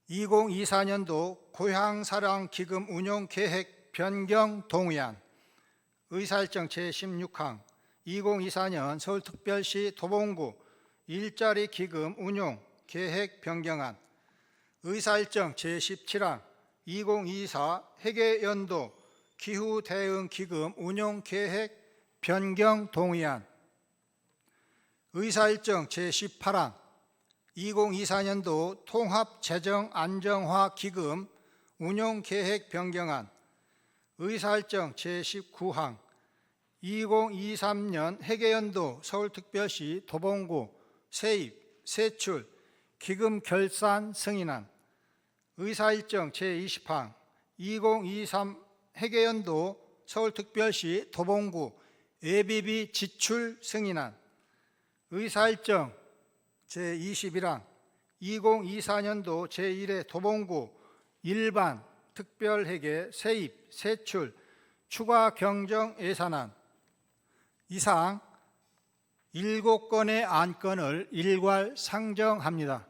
2024년도 고향사랑기금 운용계획 변경 동의안 의사일정 제16항 2024년 서울특별시 도봉구 일자리 기금 운용 계획 변경안 의사일정 제17항 2024 회계연도 기후대응기금 운용계획 변경 동의안 의사일정 제18항 2024년도 통합재정안정화기금 운용계획 변경안 의사일정 제19항 2023년 회계연도 서울특별시 도봉구 세입, 세출, 기금 결산 승인안 의사일정 제20항 2023 회계연도 서울특별시 도봉구 예비비 지출 승인안 의사일정 제21항 2024년도 제1회 도봉구 일반 특별회계 세입, 세출, 추가 경정 예산안 이상 7건의 안건을 일괄 상정합니다.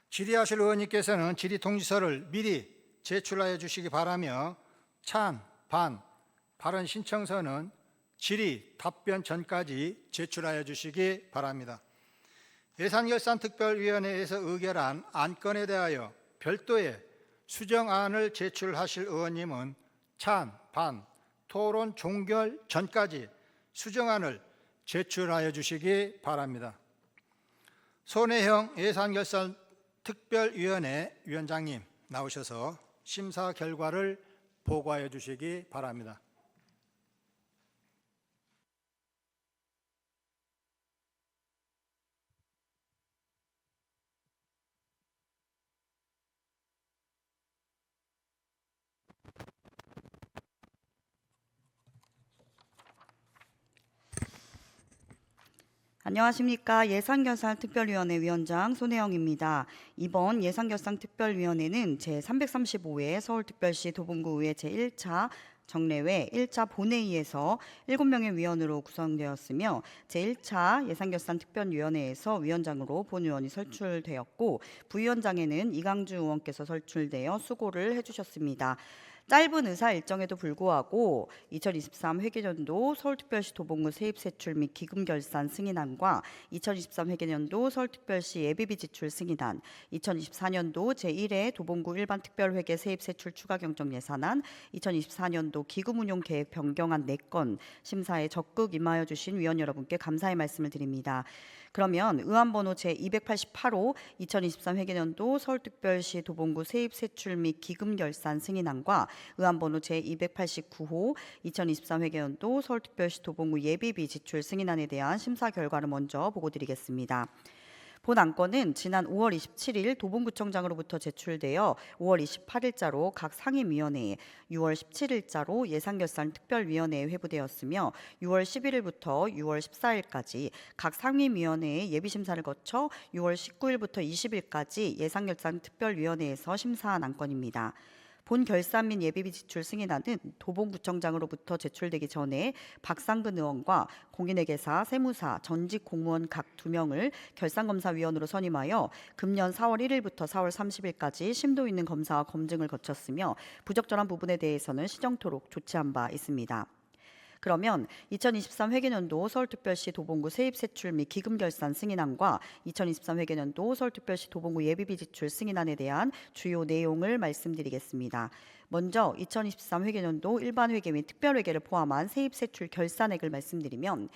질의하실 의원님께서는 질의 통지서를 미리 제출하여 주시기 바라며 찬, 반, 발언 신청서는 질의 답변 전까지 제출하여 주시기 바랍니다. 예산결산특별위원회에서 의결한 안건에 대하여 별도의 수정안을 제출하실 의원님은 찬, 반, 토론 종결 전까지 수정안을 제출하여 주시기 바랍니다. 손혜형 예산결산특별위원회 위원장님 나오셔서 심사 결과를 보고하여 주시기 바랍니다. 안녕하십니까. 예산결산특별위원회 위원장 손혜영입니다. 이번 예산결산특별위원회는 제335회 서울특별시 도봉구의회 제1차 정례회 1차 본회의에서 7명의 위원으로 구성되었으며 제1차 예산결산특별위원회에서 위원장으로 본의원이 설출되었고 부위원장에는 이강주 의원께서 설출되어 수고를 해주셨습니다. 짧은 의사 일정에도 불구하고 2023 회계연도 서울특별시 도봉구 세입세출 및 기금결산 승인안과 2023 회계연도 서울특별시 예비비 지출 승인안, 2024년도 제1회 도봉구 일반특별회계 세입세출 추가경정 예산안, 2024년도 기금운용계획 변경안 4건 심사에 적극 임하여 주신 위원 여러분께 감사의 말씀을 드립니다. 그러면 의안번호 제288호 2023 회계연도 서울특별시 도봉구 세입세출 및 기금결산 승인안과 의안번호 제289호 2023 회계연도 서울특별시 도봉구 예비비 지출 승인안에 대한 심사 결과를 먼저 보고드리겠습니다. 본 안건은 지난 5월 27일 도봉구청장으로부터 제출되어 5월 28일자로 각 상임위원회에, 6월 17일자로 예산결산특별위원회에 회부되었으며 6월 11일부터 6월 14일까지 각 상임위원회에 예비심사를 거쳐 6월 19일부터 20일까지 예산결산특별위원회에서 심사한 안건입니다. 본 결산 및 예비비 지출 승인안은 도봉구청장으로부터 제출되기 전에 박상근 의원과 공인회계사, 세무사, 전직 공무원 각 2명을 결산검사위원으로 선임하여 금년 4월 1일부터 4월 30일까지 심도 있는 검사와 검증을 거쳤으며 부적절한 부분에 대해서는 시정토록 조치한 바 있습니다. 그러면 2023 회계연도 서울특별시 도봉구 세입세출 및 기금결산 승인안과 2023 회계연도 서울특별시 도봉구 예비비 지출 승인안에 대한 주요 내용을 말씀드리겠습니다. 먼저 2023 회계연도 일반회계 및 특별회계를 포함한 세입세출 결산액을 말씀드리면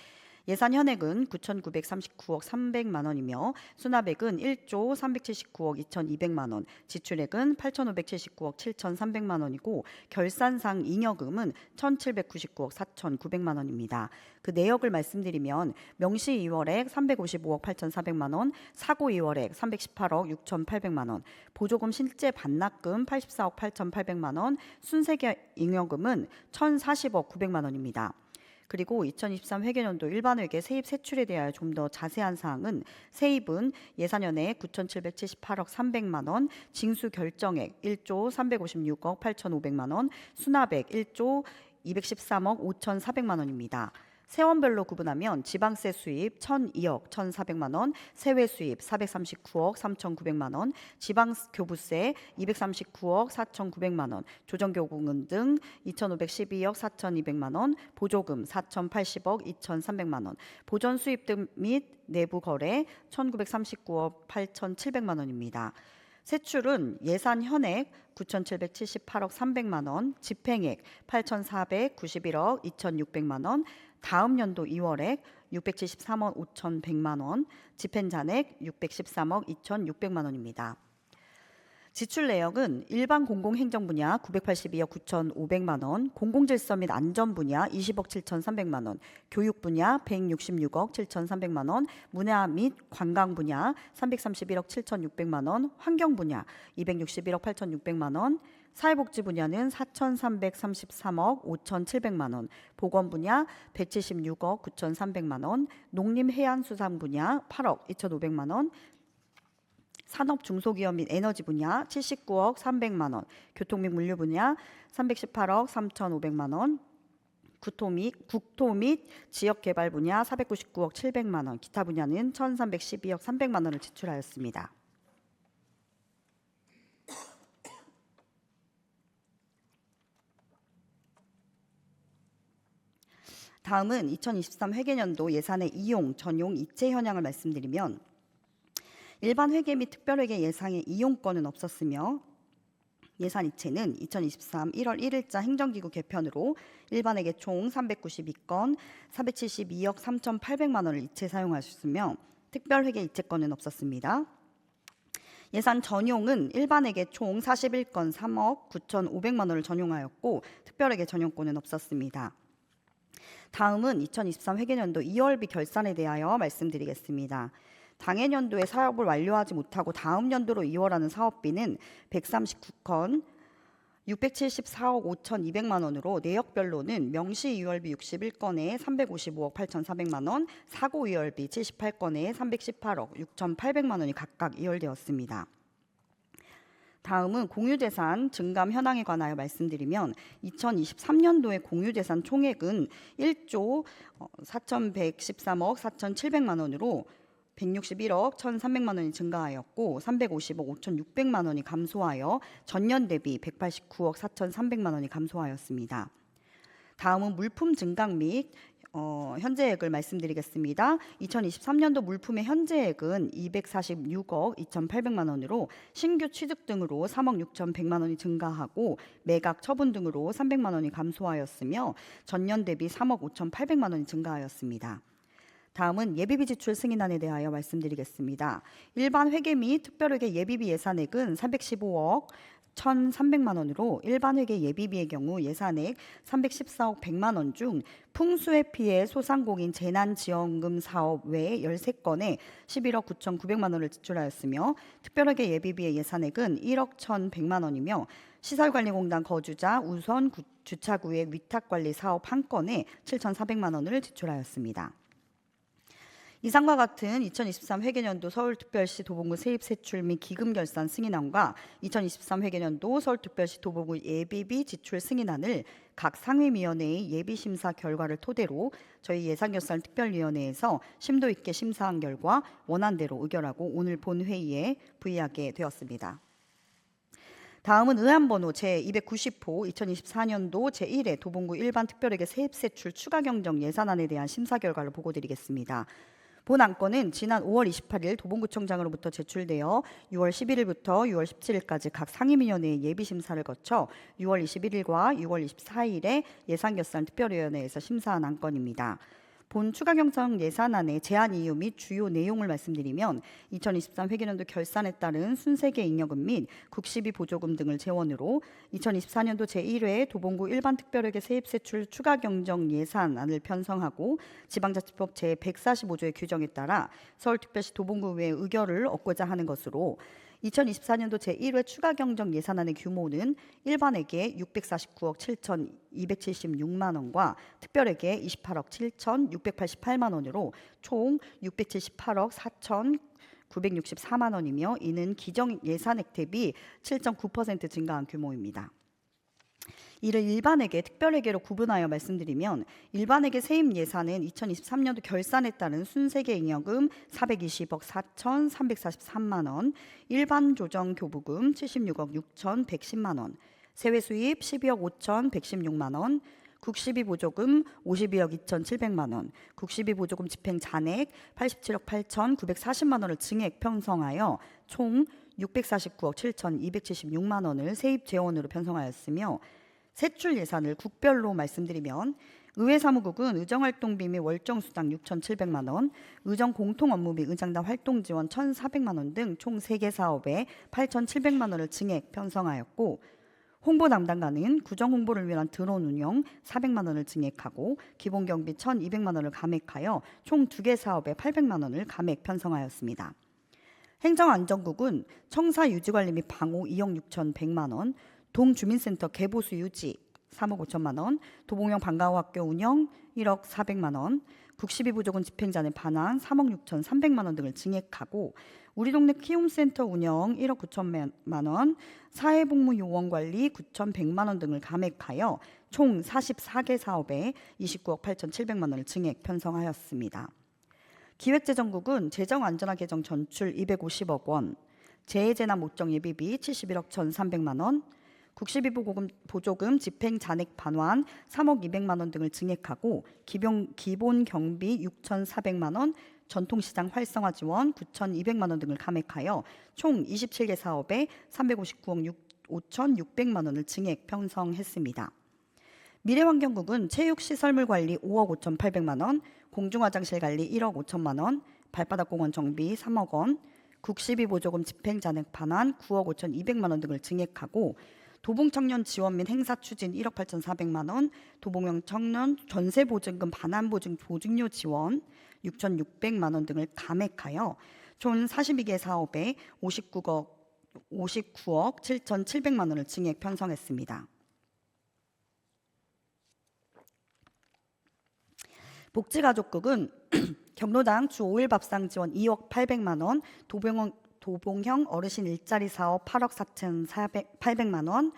예산 현액은 9,939억 300만 원이며 수납액은 1조 379억 2,200만 원, 지출액은 8,579억 7,300만 원이고 결산상 잉여금은 1,799억 4,900만 원입니다. 그 내역을 말씀드리면 명시 2월액 355억 8,400만 원, 사고 2월액 318억 6,800만 원, 보조금 실제 반납금 84억 8,800만 원, 순세계 잉여금은 1,040억 900만 원입니다. 그리고 2023 회계연도 일반회계 세입 세출에 대하여 좀 더 자세한 사항은 세입은 예산연액 9,778억 300만 원, 징수 결정액 1조 356억 8,500만 원, 수납액 1조 213억 5,400만 원입니다. 세원별로 구분하면 지방세 수입 1,002억 1,400만 원, 세외 수입 439억 3,900만 원, 지방교부세 239억 4,900만 원, 조정교공은 등 2,512억 4,200만 원, 보조금 4,080억 2,300만 원, 보전 수입 등 및 내부 거래 1,939억 8,700만 원입니다. 세출은 예산 현액 9,778억 300만 원, 집행액 8,491억 2,600만 원, 다음 연도 2월액 673억 5,100만 원, 집행잔액 613억 2,600만 원입니다. 지출 내역은 일반 공공행정 분야 982억 9,500만 원, 공공질서 및 안전 분야 20억 7,300만 원, 교육 분야 166억 7,300만 원, 문화 및 관광 분야 331억 7,600만 원, 환경 분야 261억 8,600만 원, 사회복지 분야는 4,333억 5,700만 원, 보건 분야 176억 9,300만 원, 농림해양수산 분야 8억 2,500만 원, 산업 중소기업 및 에너지 분야 79억 300만 원, 교통 및 물류 분야 318억 3,500만 원, 국토 및 지역개발 분야 499억 700만 원, 기타 분야는 1,312억 300만 원을 지출하였습니다. 다음은 2023 회계년도 예산의 이용, 전용, 이체 현황을 말씀드리면 일반 회계 및 특별회계 예상의 이용권은 없었으며 예산 이체는 2023 1월 1일자 행정기구 개편으로 일반회계 총 392건 472억 3,800만 원을 이체 사용하셨으며 특별회계 이체권은 없었습니다. 예산 전용은 일반회계 총 41건 3억 9,500만 원을 전용하였고 특별회계 전용권은 없었습니다. 다음은 2023 회계년도 2월비 결산에 대하여 말씀드리겠습니다. 당해년도에 사업을 완료하지 못하고 다음 연도로 이월하는 사업비는 139건 674억 5,200만 원으로 내역별로는 명시 이월비 61건에 355억 8,400만 원, 사고 이월비 78건에 318억 6,800만 원이 각각 이월되었습니다. 다음은 공유재산 증감 현황에 관하여 말씀드리면 2023년도의 공유재산 총액은 1조 4,113억 4,700만 원으로 161억 1,300만 원이 증가하였고 350억 5,600만 원이 감소하여 전년 대비 189억 4,300만 원이 감소하였습니다. 다음은 물품 증강 및 현재액을 말씀드리겠습니다. 2023년도 물품의 현재액은 246억 2,800만 원으로 신규 취득 등으로 3억 6,100만 원이 증가하고 매각 처분 등으로 300만 원이 감소하였으며 전년 대비 3억 5,800만 원이 증가하였습니다. 다음은 예비비 지출 승인안에 대하여 말씀드리겠습니다. 일반 회계 및 특별회계 예비비 예산액은 315억 1,300만 원으로 일반 회계 예비비의 경우 예산액 314억 100만 원 중 풍수해 피해 소상공인 재난지원금 사업 외 13건에 11억 9,900만 원을 지출하였으며 특별회계 예비비의 예산액은 1억 1,100만 원이며 시설관리공단 거주자 우선 주차구역 위탁관리 사업 1건에 7,400만 원을 지출하였습니다. 이상과 같은 2023 회계년도 서울특별시 도봉구 세입세출 및 기금 결산 승인안과 2023 회계년도 서울특별시 도봉구 예비비 지출 승인안을 각 상임위원회의 예비심사 결과를 토대로 저희 예산결산특별위원회에서 심도 있게 심사한 결과 원안대로 의결하고 오늘 본회의에 부의하게 되었습니다. 다음은 의안번호 제290호 2024년도 제1회 도봉구 일반 특별회계 세입세출 추가 경정 예산안에 대한 심사 결과를 보고드리겠습니다. 본 안건은 지난 5월 28일 도봉구청장으로부터 제출되어 6월 11일부터 6월 17일까지 각 상임위원회의 예비심사를 거쳐 6월 21일과 6월 24일에 예산결산특별위원회에서 심사한 안건입니다. 본 추가 경정 예산안의 제안 이유 및 주요 내용을 말씀드리면 2023 회계년도 결산에 따른 순세계 잉여금 및 국시비 보조금 등을 재원으로 2024년도 제1회 도봉구 일반 특별회계 세입세출 추가 경정 예산안을 편성하고 지방자치법 제145조의 규정에 따라 서울특별시 도봉구의회 의결을 얻고자 하는 것으로 2024년도 제1회 추가 경정 예산안의 규모는 일반회계 649억 7,276만 원과 특별회계 28억 7,688만 원으로 총 678억 4,964만 원이며 이는 기정 예산액 대비 7.9% 증가한 규모입니다. 이를 일반회계, 특별회계로 구분하여 말씀드리면 일반회계 세입 예산은 2023년도 결산에 따른 순세계 잉여금 420억 4,343만 원, 일반 조정 교부금 76억 6,110만 원, 세외 수입 12억 5,116만 원, 국시비 보조금 52억 2,700만 원, 국시비 보조금 집행 잔액 87억 8,940만 원을 증액 편성하여 총 649억 7,276만 원을 세입 재원으로 편성하였으며 세출 예산을 국별로 말씀드리면 의회사무국은 의정활동비 및 월정수당 6,700만 원, 의정공통업무 및 의장단 활동지원 1,400만 원 등 총 3개 사업에 8,700만 원을 증액 편성하였고 홍보 담당관은 구정 홍보를 위한 드론 운영 400만 원을 증액하고 기본 경비 1,200만 원을 감액하여 총 2개 사업에 800만 원을 감액 편성하였습니다. 행정안전국은 청사 유지관리 및 방호 2억 6,100만 원, 동주민센터 개보수 유지 3억 5천만 원, 도봉영 방과후학교 운영 1억 400만 원, 국시비 보조금 집행잔액 반환 3억 6,300만 원 등을 증액하고 우리 동네 키움센터 운영 1억 9천만 원, 사회복무 요원 관리 9,100만 원 등을 감액하여 총 44개 사업에 29억 8,700만 원을 증액 편성하였습니다. 기획재정국은 재정안전화 개정 전출 250억 원, 재해재난 목정 예비비 71억 1,300만 원, 보조금 집행 잔액 반환 3억 200만 원 등을 증액하고 기본 경비 6,400만 원, 전통시장 활성화 지원 9,200만 원 등을 감액하여 총 27개 사업에 359억 5,600만 원을 증액 편성했습니다. 미래환경국은 체육시설물 관리 5억 5,800만 원, 공중화장실 관리 1억 5천만 원, 발바닥공원 정비 3억 원, 국시비 보조금 집행 잔액 반환 9억 5,200만 원 등을 증액하고 도봉청년 지원 및 행사 추진 1억 8,400만 원, 도봉형 청년 전세 보증금 반환 보증료 지원 6,600만 원 등을 감액하여 총 42개 사업에 59억 7,700만 원을 증액 편성했습니다. 복지가족국은 경로당 주 5일 밥상 지원 2억 800만 원, 도봉형 어르신 일자리 사업 8억 4,800만 원,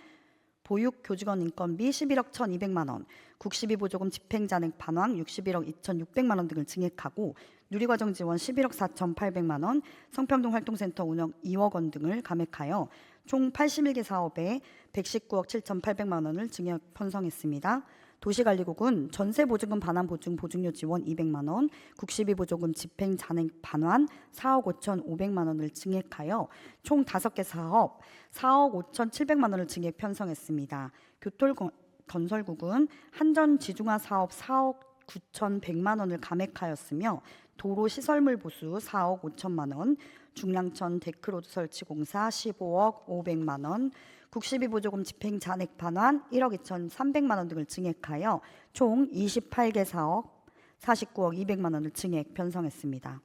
보육 교직원 인건비 11억 1,200만 원, 국시비 보조금 집행 잔액 반환 61억 2,600만 원 등을 증액하고 누리과정 지원 11억 4,800만 원, 성평동 활동센터 운영 2억 원 등을 감액하여 총 81개 사업에 119억 7,800만 원을 증액 편성했습니다. 도시관리국은 전세보증금 반환 보증료 지원 200만 원, 국시비 보조금 집행 잔액 반환 4억 5,500만 원을 증액하여 총 5개 사업 4억 5,700만 원을 증액 편성했습니다. 교통건설국은 한전지중화 사업 4억 9,100만 원을 감액하였으며 도로시설물 보수 4억 5천만 원, 중랑천 데크로드 설치 공사 15억 500만 원, 국시비 보조금 집행 잔액 반환 1억 2,300만 원 등을 증액하여 총 28개 사업 49억 200만 원을 증액 편성했습니다.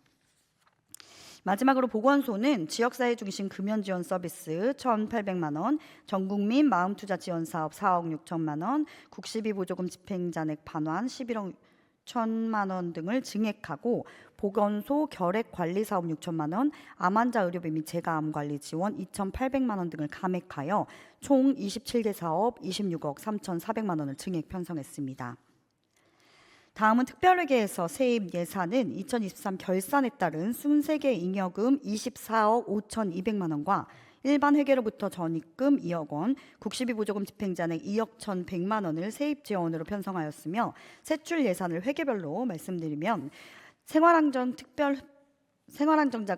마지막으로 보건소는 지역사회 중심 금연 지원 서비스 1,800만 원, 전국민 마음투자 지원 사업 4억 6천만 원, 국시비 보조금 집행 잔액 반환 11억 1천만 원 등을 증액하고 보건소 결핵 관리 사업 6천만 원, 암 환자 의료비 및 재가암 관리 지원 2,800만 원 등을 감액하여 총 27개 사업 26억 3,400만 원을 증액 편성했습니다. 다음은 특별회계에서 세입 예산은 2023 결산에 따른 순세계 잉여금 24억 5,200만 원과 일반 회계로부터 전입금 2억 원, 국시비 보조금 집행잔액 2억 1,100만 원을 세입 지원으로 편성하였으며 세출 예산을 회계별로 말씀드리면 생활안정자금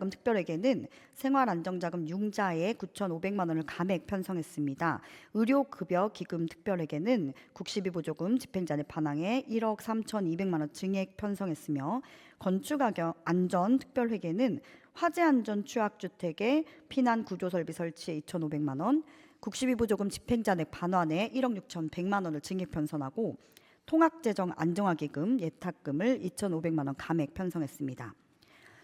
특별회계는 생활안정자금 융자에 9,500만 원을 감액 편성했습니다. 의료급여 기금 특별회계는 국시비 보조금 집행잔액 반항에 1억 3,200만 원 증액 편성했으며 건축안전 특별회계는 화재안전 취약주택의 피난 구조설비 설치에 2,500만 원, 국시비 보조금 집행잔액 반환에 1억 6,100만 원을 증액 편성하고 통학재정 안정화기금 예탁금을 2,500만 원 감액 편성했습니다.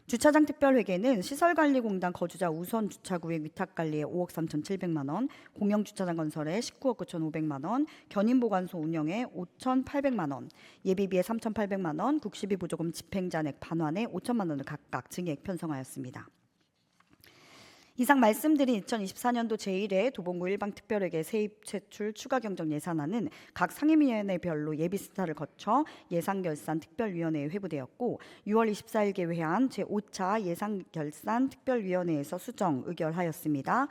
주차장 특별회계는 시설관리공단 거주자 우선 주차구역 위탁관리에 5억 3,700만 원, 공영주차장 건설에 19억 9,500만 원, 견인보관소 운영에 5,800만 원, 예비비에 3,800만 원, 국시비 보조금 집행잔액 반환에 5천만 원을 각각 증액 편성하였습니다. 이상 말씀드린 2024년도 제1회 도봉구 일방특별회계 세입 세출 추가 경정 예산안은 각 상임위원회별로 예비스타를 거쳐 예산결산특별위원회에 회부되었고 6월 24일 개회한 제5차 예산결산특별위원회에서 수정 의결하였습니다.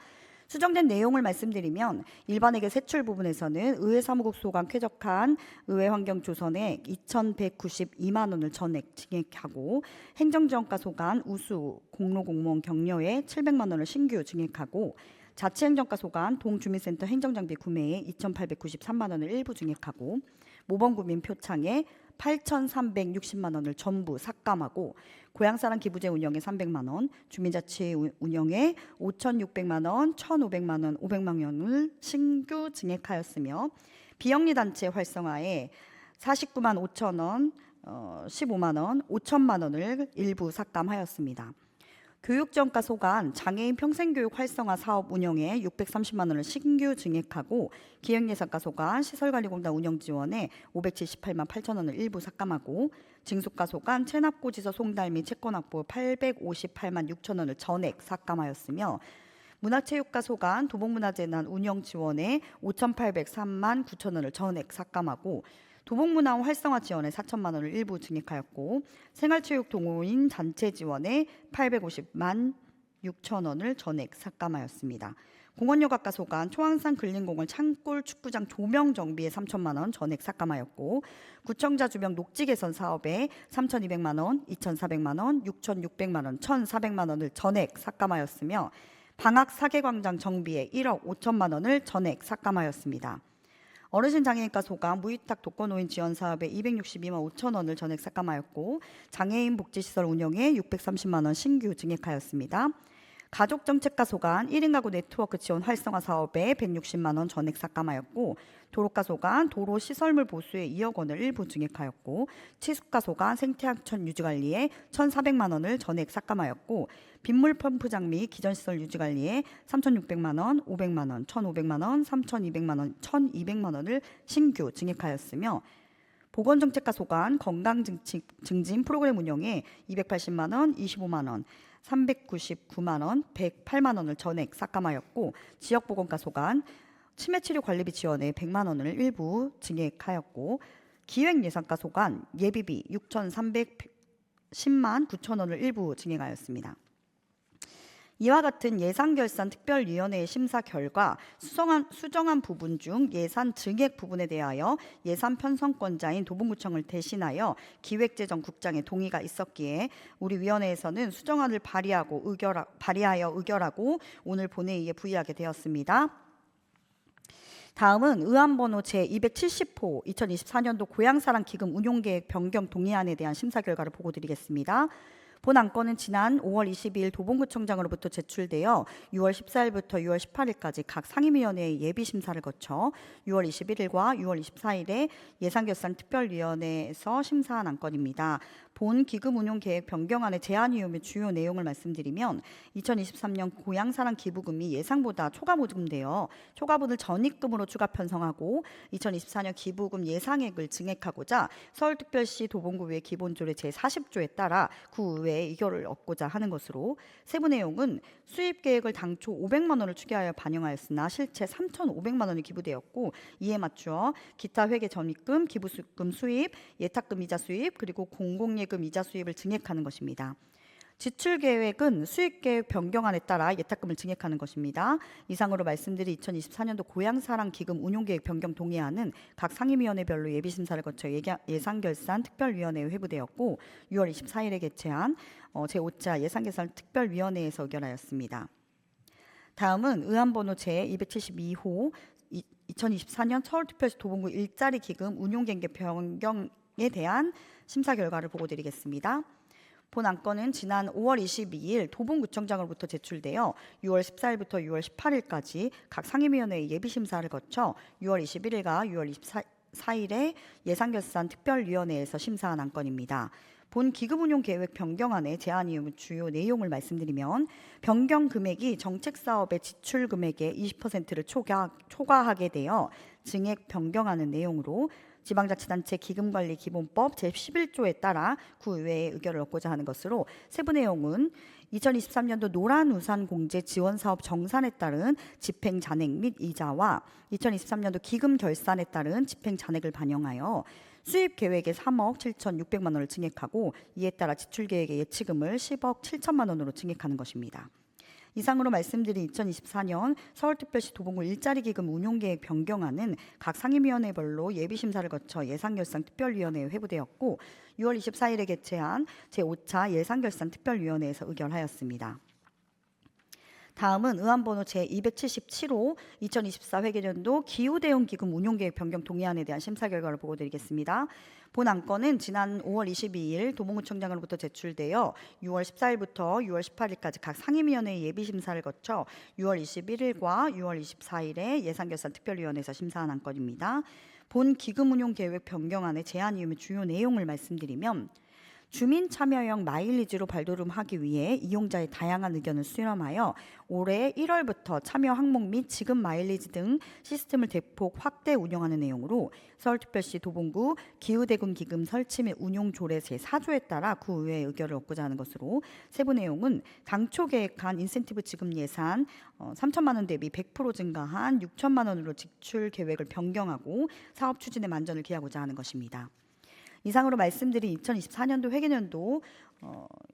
수정된 내용을 말씀드리면 일반회계 세출 부분에서는 의회사무국 소관 쾌적한 의회환경조성에 2,192만 원을 전액 증액하고 행정지원과 소관 우수 공로공무원 격려에 700만 원을 신규 증액하고 자치행정과 소관 동주민센터 행정장비 구매에 2,893만 원을 일부 증액하고 모범구민 표창에 8,360만 원을 전부 삭감하고 고향사랑 기부제 운영에 300만 원, 주민자치 운영에 5,600만 원, 1,500만 원, 500만 원을 신규 증액하였으며 비영리단체 활성화에 49만 5천 원, 15만 원, 5천만 원을 일부 삭감하였습니다. 교육지원과 소관 장애인 평생교육 활성화 사업 운영에 630만 원을 신규 증액하고 기획예산과 소관 시설관리공단 운영 지원에 578만 8천 원을 일부 삭감하고 징수과 소관 체납고지서 송달 및 채권 확보 858만 6천 원을 전액 삭감하였으며 문화체육과 소관 도봉문화재단 운영 지원에 5,803만 9천 원을 전액 삭감하고 도봉문화원 활성화 지원에 4천만 원을 일부 증액하였고 생활체육 동호인 단체 지원에 850만 6천 원을 전액 삭감하였습니다. 공원여가과소관 초항산 근린공원 창골 축구장 조명 정비에 3천만 원 전액 삭감하였고, 구청자 주변 녹지 개선 사업에 3,200만 원, 2,400만 원, 6,600만 원, 1,400만 원을 전액 삭감하였으며, 방학 사계광장 정비에 1억 5천만 원을 전액 삭감하였습니다. 어르신 장애인과 소감 무위탁 독거노인 지원 사업에 262만 5천 원을 전액 삭감하였고, 장애인 복지시설 운영에 630만 원 신규 증액하였습니다. 가족정책과 소관 1인 가구 네트워크 지원 활성화 사업에 160만 원 전액 삭감하였고, 도로과 소관 도로 시설물 보수에 2억 원을 일부 증액하였고, 치수과 소관 생태하천 유지관리에 1,400만 원을 전액 삭감하였고, 빗물 펌프장 및 기전시설 유지관리에 3,600만 원, 500만 원, 1,500만 원, 3,200만 원, 1,200만 원을 신규 증액하였으며, 보건정책과 소관 건강증진 프로그램 운영에 280만 원, 25만 원, 399만 원, 108만 원을 전액 삭감하였고, 지역보건과 소관 치매치료 관리비 지원에 100만 원을 일부 증액하였고, 기획예산과 소관 예비비 6,310만 9천 원을 일부 증액하였습니다. 이와 같은 예산결산특별위원회의 심사 결과 수정한 부분 중 예산 증액 부분에 대하여 예산 편성권자인 도봉구청을 대신하여 기획재정국장의 동의가 있었기에 우리 위원회에서는 수정안을 발의하여 의결하고 오늘 본회의에 부의하게 되었습니다. 다음은 의안번호 제270호 2024년도 고향사랑 기금 운용계획 변경 동의안에 대한 심사 결과를 보고드리겠습니다. 본 안건은 지난 5월 22일 도봉구청장으로부터 제출되어 6월 14일부터 6월 18일까지 각 상임위원회의 예비심사를 거쳐 6월 21일과 6월 24일에 예산결산특별위원회에서 심사한 안건입니다. 본 기금운용계획 변경안의 제안 이유 및 주요 내용을 말씀드리면 2023년 고향사랑 기부금이 예상보다 초과모금되어 초과분을 전입금으로 추가 편성하고 2024년 기부금 예상액을 증액하고자 서울특별시 도봉구의 기본조례 제40조에 따라 구의회에 의결을 얻고자 하는 것으로 세부 내용은 수입계획을 당초 500만 원을 추계하여 반영하였으나 실제 3,500만 원이 기부되었고 이에 맞추어 기타 회계 전입금, 기부금 수입, 예탁금 이자 수입 그리고 공공예금 이자 수입을 증액하는 것입니다. 지출 계획은 수익 계획 변경안에 따라 예탁금을 증액하는 것입니다. 이상으로 말씀드린 2024년도 고향사랑 기금 운용 계획 변경 동의안은 각 상임위원회별로 예비 심사를 거쳐 예산결산 특별위원회에 회부되었고 6월 24일에 개최한 제5차 예산결산 특별위원회에서 의결하였습니다. 다음은 의안번호 제272호 2024년 서울특별시 도봉구 일자리 기금 운용계획 변경에 대한 심사 결과를 보고드리겠습니다. 본 안건은 지난 5월 22일 도봉구청장으로부터 제출되어 6월 14일부터 6월 18일까지 각 상임위원회의 예비심사를 거쳐 6월 21일과 6월 24일에 예산결산 특별위원회에서 심사한 안건입니다. 본 기금운용계획 변경안의 제안 이유 및 주요 내용을 말씀드리면 변경 금액이 정책사업의 지출 금액의 20%를 초과하게 되어 증액 변경하는 내용으로 지방자치단체 기금관리기본법 제11조에 따라 구의회의 의결을 얻고자 하는 것으로 세부 내용은 2023년도 노란우산 공제 지원사업 정산에 따른 집행잔액 및 이자와 2023년도 기금 결산에 따른 집행잔액을 반영하여 수입계획의 3억 7,600만 원을 증액하고 이에 따라 지출계획의 예치금을 10억 7천만 원으로 증액하는 것입니다. 이상으로 말씀드린 2024년 서울특별시 도봉구 일자리기금 운용계획 변경안은 각 상임위원회별로 예비심사를 거쳐 예산결산 특별위원회에 회부되었고 6월 24일에 개최한 제5차 예산결산 특별위원회에서 의결하였습니다. 다음은 의안번호 제277호 2024 회계연도 기후대응 기금 운용계획 변경 동의안에 대한 심사 결과를 보고드리겠습니다. 본 안건은 지난 5월 22일 도봉구청장으로부터 제출되어 6월 14일부터 6월 18일까지 각 상임위원회의 예비심사를 거쳐 6월 21일과 6월 24일에 예산결산특별위원회에서 심사한 안건입니다. 본 기금운용계획 변경안의 제안 이유 및 주요 내용을 말씀드리면 주민 참여형 마일리지로 발돋움하기 위해 이용자의 다양한 의견을 수렴하여 올해 1월부터 참여 항목 및 지급 마일리지 등 시스템을 대폭 확대 운영하는 내용으로 서울특별시 도봉구 기후대금 기금 설치 및 운용 조례 제4조에 따라 구의회의 의결을 얻고자 하는 것으로 세부 내용은 당초 계획한 인센티브 지급 예산 3천만 원 대비 100% 증가한 6천만 원으로 지출 계획을 변경하고 사업 추진에 만전을 기하고자 하는 것입니다. 이상으로 말씀드린 2024년도 회계연도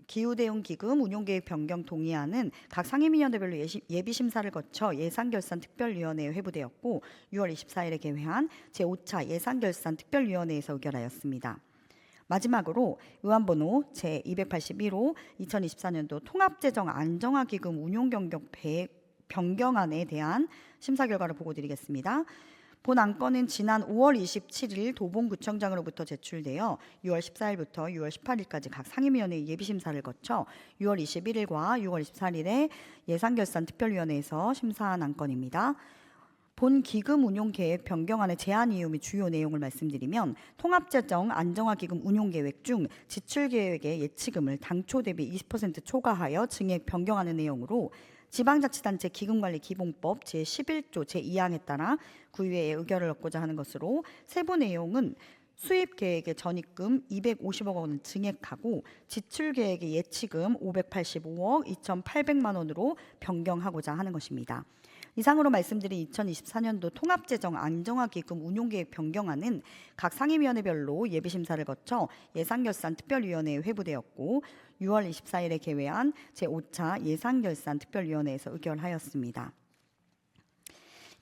기후대응기금 운용계획 변경 동의안은 각 상임위원회별로 예비심사를 거쳐 예산결산특별위원회에 회부되었고 6월 24일에 개회한 제5차 예산결산특별위원회에서 의결하였습니다. 마지막으로 의안번호 제281호 2024년도 통합재정 안정화기금 운용경력 변경안에 대한 심사 결과를 보고드리겠습니다. 본 안건은 지난 5월 27일 도봉구청장으로부터 제출되어 6월 14일부터 6월 18일까지 각 상임위원회 예비심사를 거쳐 6월 21일과 6월 24일에 예산결산특별위원회에서 심사한 안건입니다. 본 기금 운용 계획 변경안의 제안 이유 및 주요 내용을 말씀드리면 통합재정 안정화기금 운용 계획 중 지출 계획의 예치금을 당초 대비 20% 초과하여 증액 변경하는 내용으로 지방자치단체 기금관리기본법 제11조 제2항에 따라 구의회에 의결을 얻고자 하는 것으로 세부 내용은 수입 계획의 전입금 250억 원을 증액하고 지출 계획의 예치금 585억 2,800만 원으로 변경하고자 하는 것입니다. 이상으로 말씀드린 2024년도 통합재정 안정화기금 운용계획 변경안은 각 상임위원회별로 예비심사를 거쳐 예산결산특별위원회에 회부되었고 6월 24일에 개회한 제5차 예산결산특별위원회에서 의결하였습니다.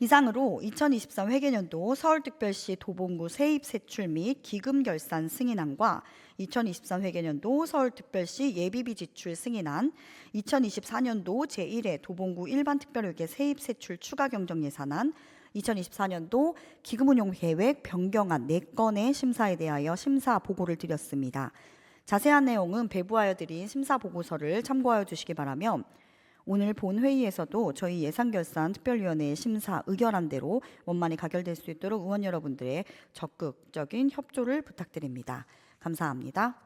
이상으로 2023 회계연도 서울특별시 도봉구 세입세출 및 기금결산 승인안과 2023 회계연도 서울특별시 예비비 지출 승인안, 2024년도 제1회 도봉구 일반특별회계 세입세출 추가경정예산안, 2024년도 기금운용계획 변경안 4건의 심사에 대하여 심사 보고를 드렸습니다. 자세한 내용은 배부하여 드린 심사 보고서를 참고하여 주시기 바라며 오늘 본 회의에서도 저희 예산결산특별위원회의 심사 의결안 대로 원만히 가결될 수 있도록 의원 여러분들의 적극적인 협조를 부탁드립니다. 감사합니다.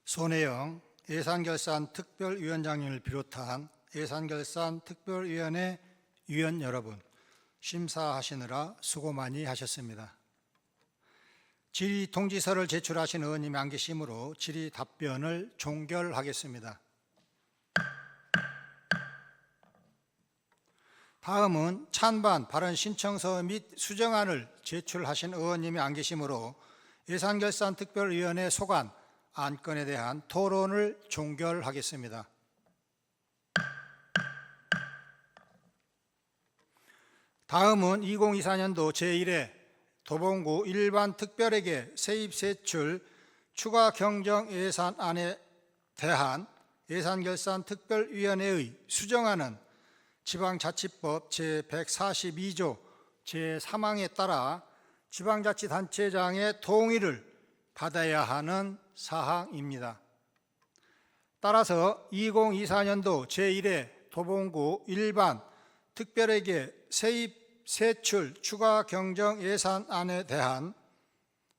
손혜영 예산결산특별위원장님을 비롯한 예산결산특별위원회 위원 여러분, 심사하시느라 수고 많이 하셨습니다. 질의 통지서를 제출하신 의원님이 안 계시므로 질의 답변을 종결하겠습니다. 다음은 찬반 발언 신청서 및 수정안을 제출하신 의원님이 안 계시므로 예산결산특별위원회 소관 안건에 대한 토론을 종결하겠습니다. 다음은 2024년도 제1회 도봉구 일반특별회계 세입세출 추가경정예산안에 대한 예산결산특별위원회의 수정안은 지방자치법 제142조 제3항에 따라 지방자치단체장의 동의를 받아야 하는 사항입니다. 따라서 2024년도 제1회 도봉구 일반 특별회계 세입세출 추가경정예산안에 대한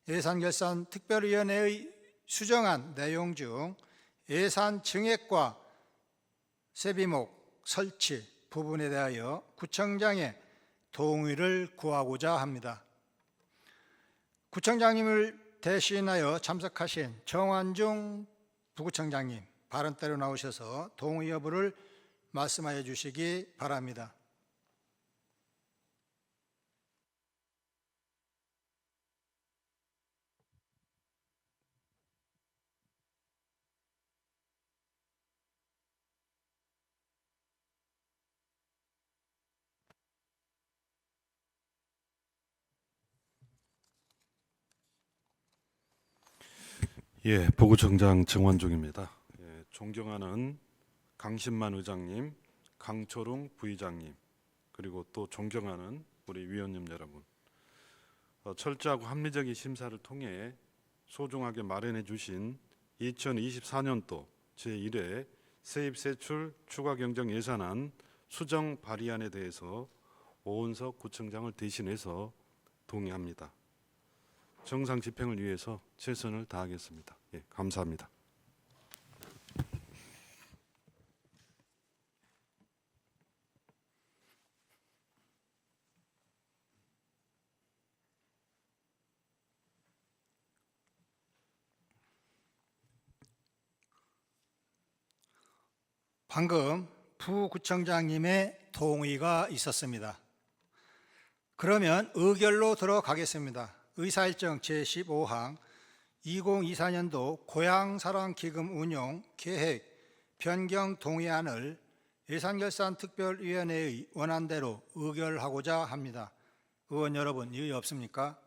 예산결산특별위원회의 수정안 내용 중 예산 증액과 세비목 설치 부분에 대하여 구청장의 동의를 구하고자 합니다. 구청장님을 대신하여 참석하신 정환중 부구청장님 발언대로 나오셔서 동의 여부를 말씀하여 주시기 바랍니다. 예, 보구청장 정환중입니다. 예, 존경하는 강신만 의장님, 강철웅 부의장님, 그리고 또 존경하는 우리 위원님 여러분, 철저하고 합리적인 심사를 통해 소중하게 마련해 주신 2024년도 제1회 세입세출 추가경정예산안 수정 발의안에 대해서 오은석 구청장을 대신해서 동의합니다. 정상 집행을 위해서 최선을 다하겠습니다. 예, 감사합니다. 방금 부구청장님의 동의가 있었습니다. 그러면 의결로 들어가겠습니다. 의사일정 제15항 2024년도 고향사랑기금 운용 계획 변경 동의안을 예산결산특별위원회의 원안대로 의결하고자 합니다. 의원 여러분, 이의 없습니까?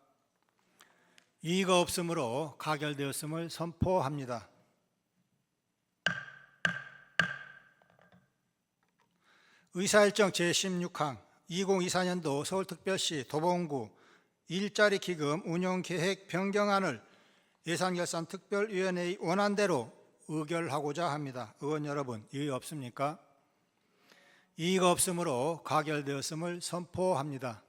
이의가 없으므로 가결되었음을 선포합니다. 의사일정 제16항 2024년도 서울특별시 도봉구 일자리 기금 운용계획 변경안을 예산결산특별위원회의 원안대로 의결하고자 합니다. 의원 여러분, 이의 없습니까? 이의가 없으므로 가결되었음을 선포합니다.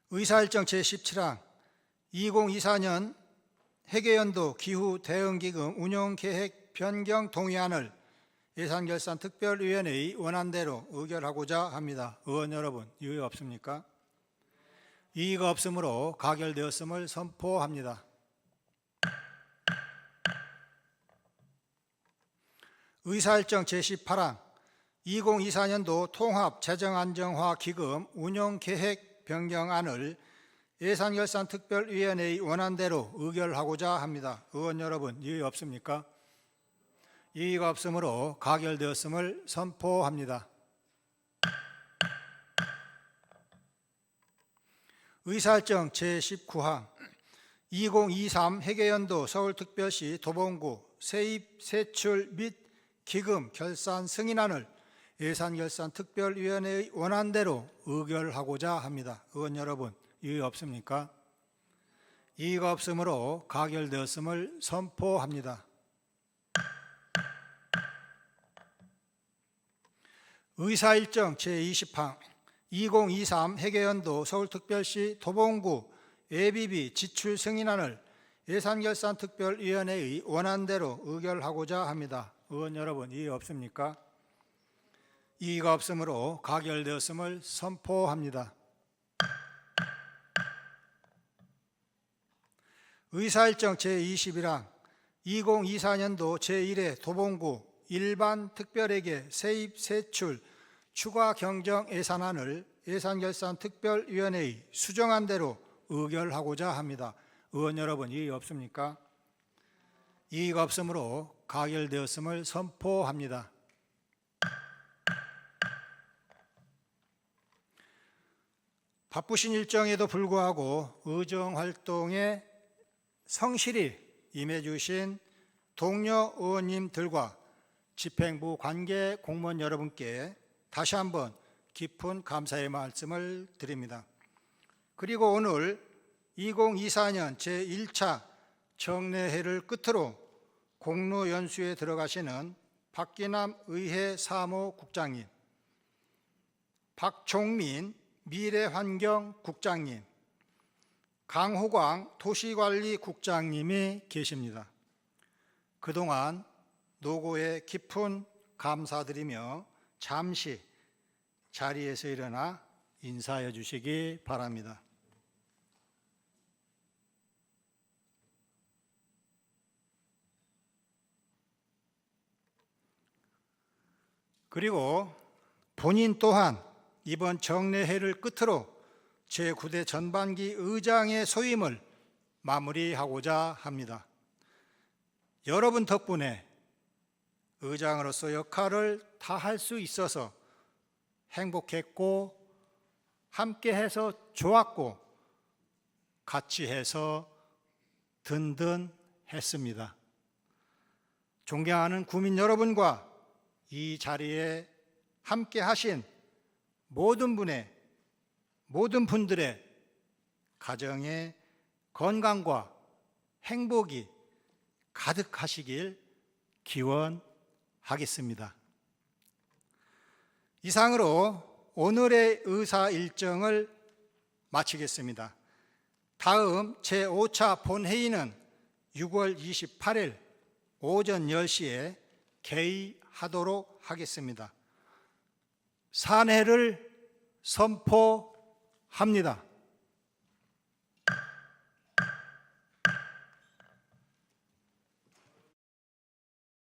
의사일정 제17항 2024년 회계연도 기후 대응기금 운용계획 변경 동의안을 예산결산특별위원회의 원안대로 의결하고자 합니다. 의원 여러분, 이의 없습니까? 이의가 없으므로 가결되었음을 선포합니다. 의사일정 제18항 2024년도 통합재정안정화기금 운용계획 변경안을 예산결산특별위원회의 원안대로 의결하고자 합니다. 의원 여러분, 이의 없습니까? 이의가 없으므로 가결되었음을 선포합니다. 의사일정 제19항 2023 회계연도 서울특별시 도봉구 세입 세출 및 기금 결산 승인안을 예산결산특별위원회의 원안대로 의결하고자 합니다. 의원 여러분, 이의 없습니까? 이의가 없으므로 가결되었음을 선포합니다. 의사일정 제20항 2023 회계연도 서울특별시 도봉구 예비비 지출 승인안을 예산결산특별위원회의 원안대로 의결하고자 합니다. 의원 여러분, 이의 없습니까? 이의가 없으므로 가결되었음을 선포합니다. 의사일정 제21항 2024년도 제1회 도봉구 일반 특별회계 세입 세출 추가 경정 예산안을 예산결산특별위원회의 수정안대로 의결하고자 합니다. 의원 여러분, 이의 없습니까? 이의가 없으므로 가결되었음을 선포합니다. 바쁘신 일정에도 불구하고 의정활동에 성실히 임해주신 동료 의원님들과 집행부 관계 공무원 여러분께 다시 한번 깊은 감사의 말씀을 드립니다. 그리고 오늘 2024년 제1차 정례회를 끝으로 공로연수에 들어가시는 박기남 의회 사무국장님, 박종민 미래환경국장님, 강호광 도시관리국장님이 계십니다. 그동안 노고에 깊은 감사드리며 잠시 자리에서 일어나 인사해 주시기 바랍니다. 그리고 본인 또한 이번 정례회를 끝으로 제9대 전반기 의장의 소임을 마무리하고자 합니다. 여러분 덕분에 의장으로서 역할을 다할 수 있어서 행복했고, 함께해서 좋았고, 같이 해서 든든했습니다. 존경하는 구민 여러분과 이 자리에 함께하신 모든 분들의 가정에 건강과 행복이 가득하시길 기원하겠습니다. 이상으로 오늘의 의사 일정을 마치겠습니다. 다음 제5차 본회의는 6월 28일 오전 10시에 개의하도록 하겠습니다. 산회를 선포합니다.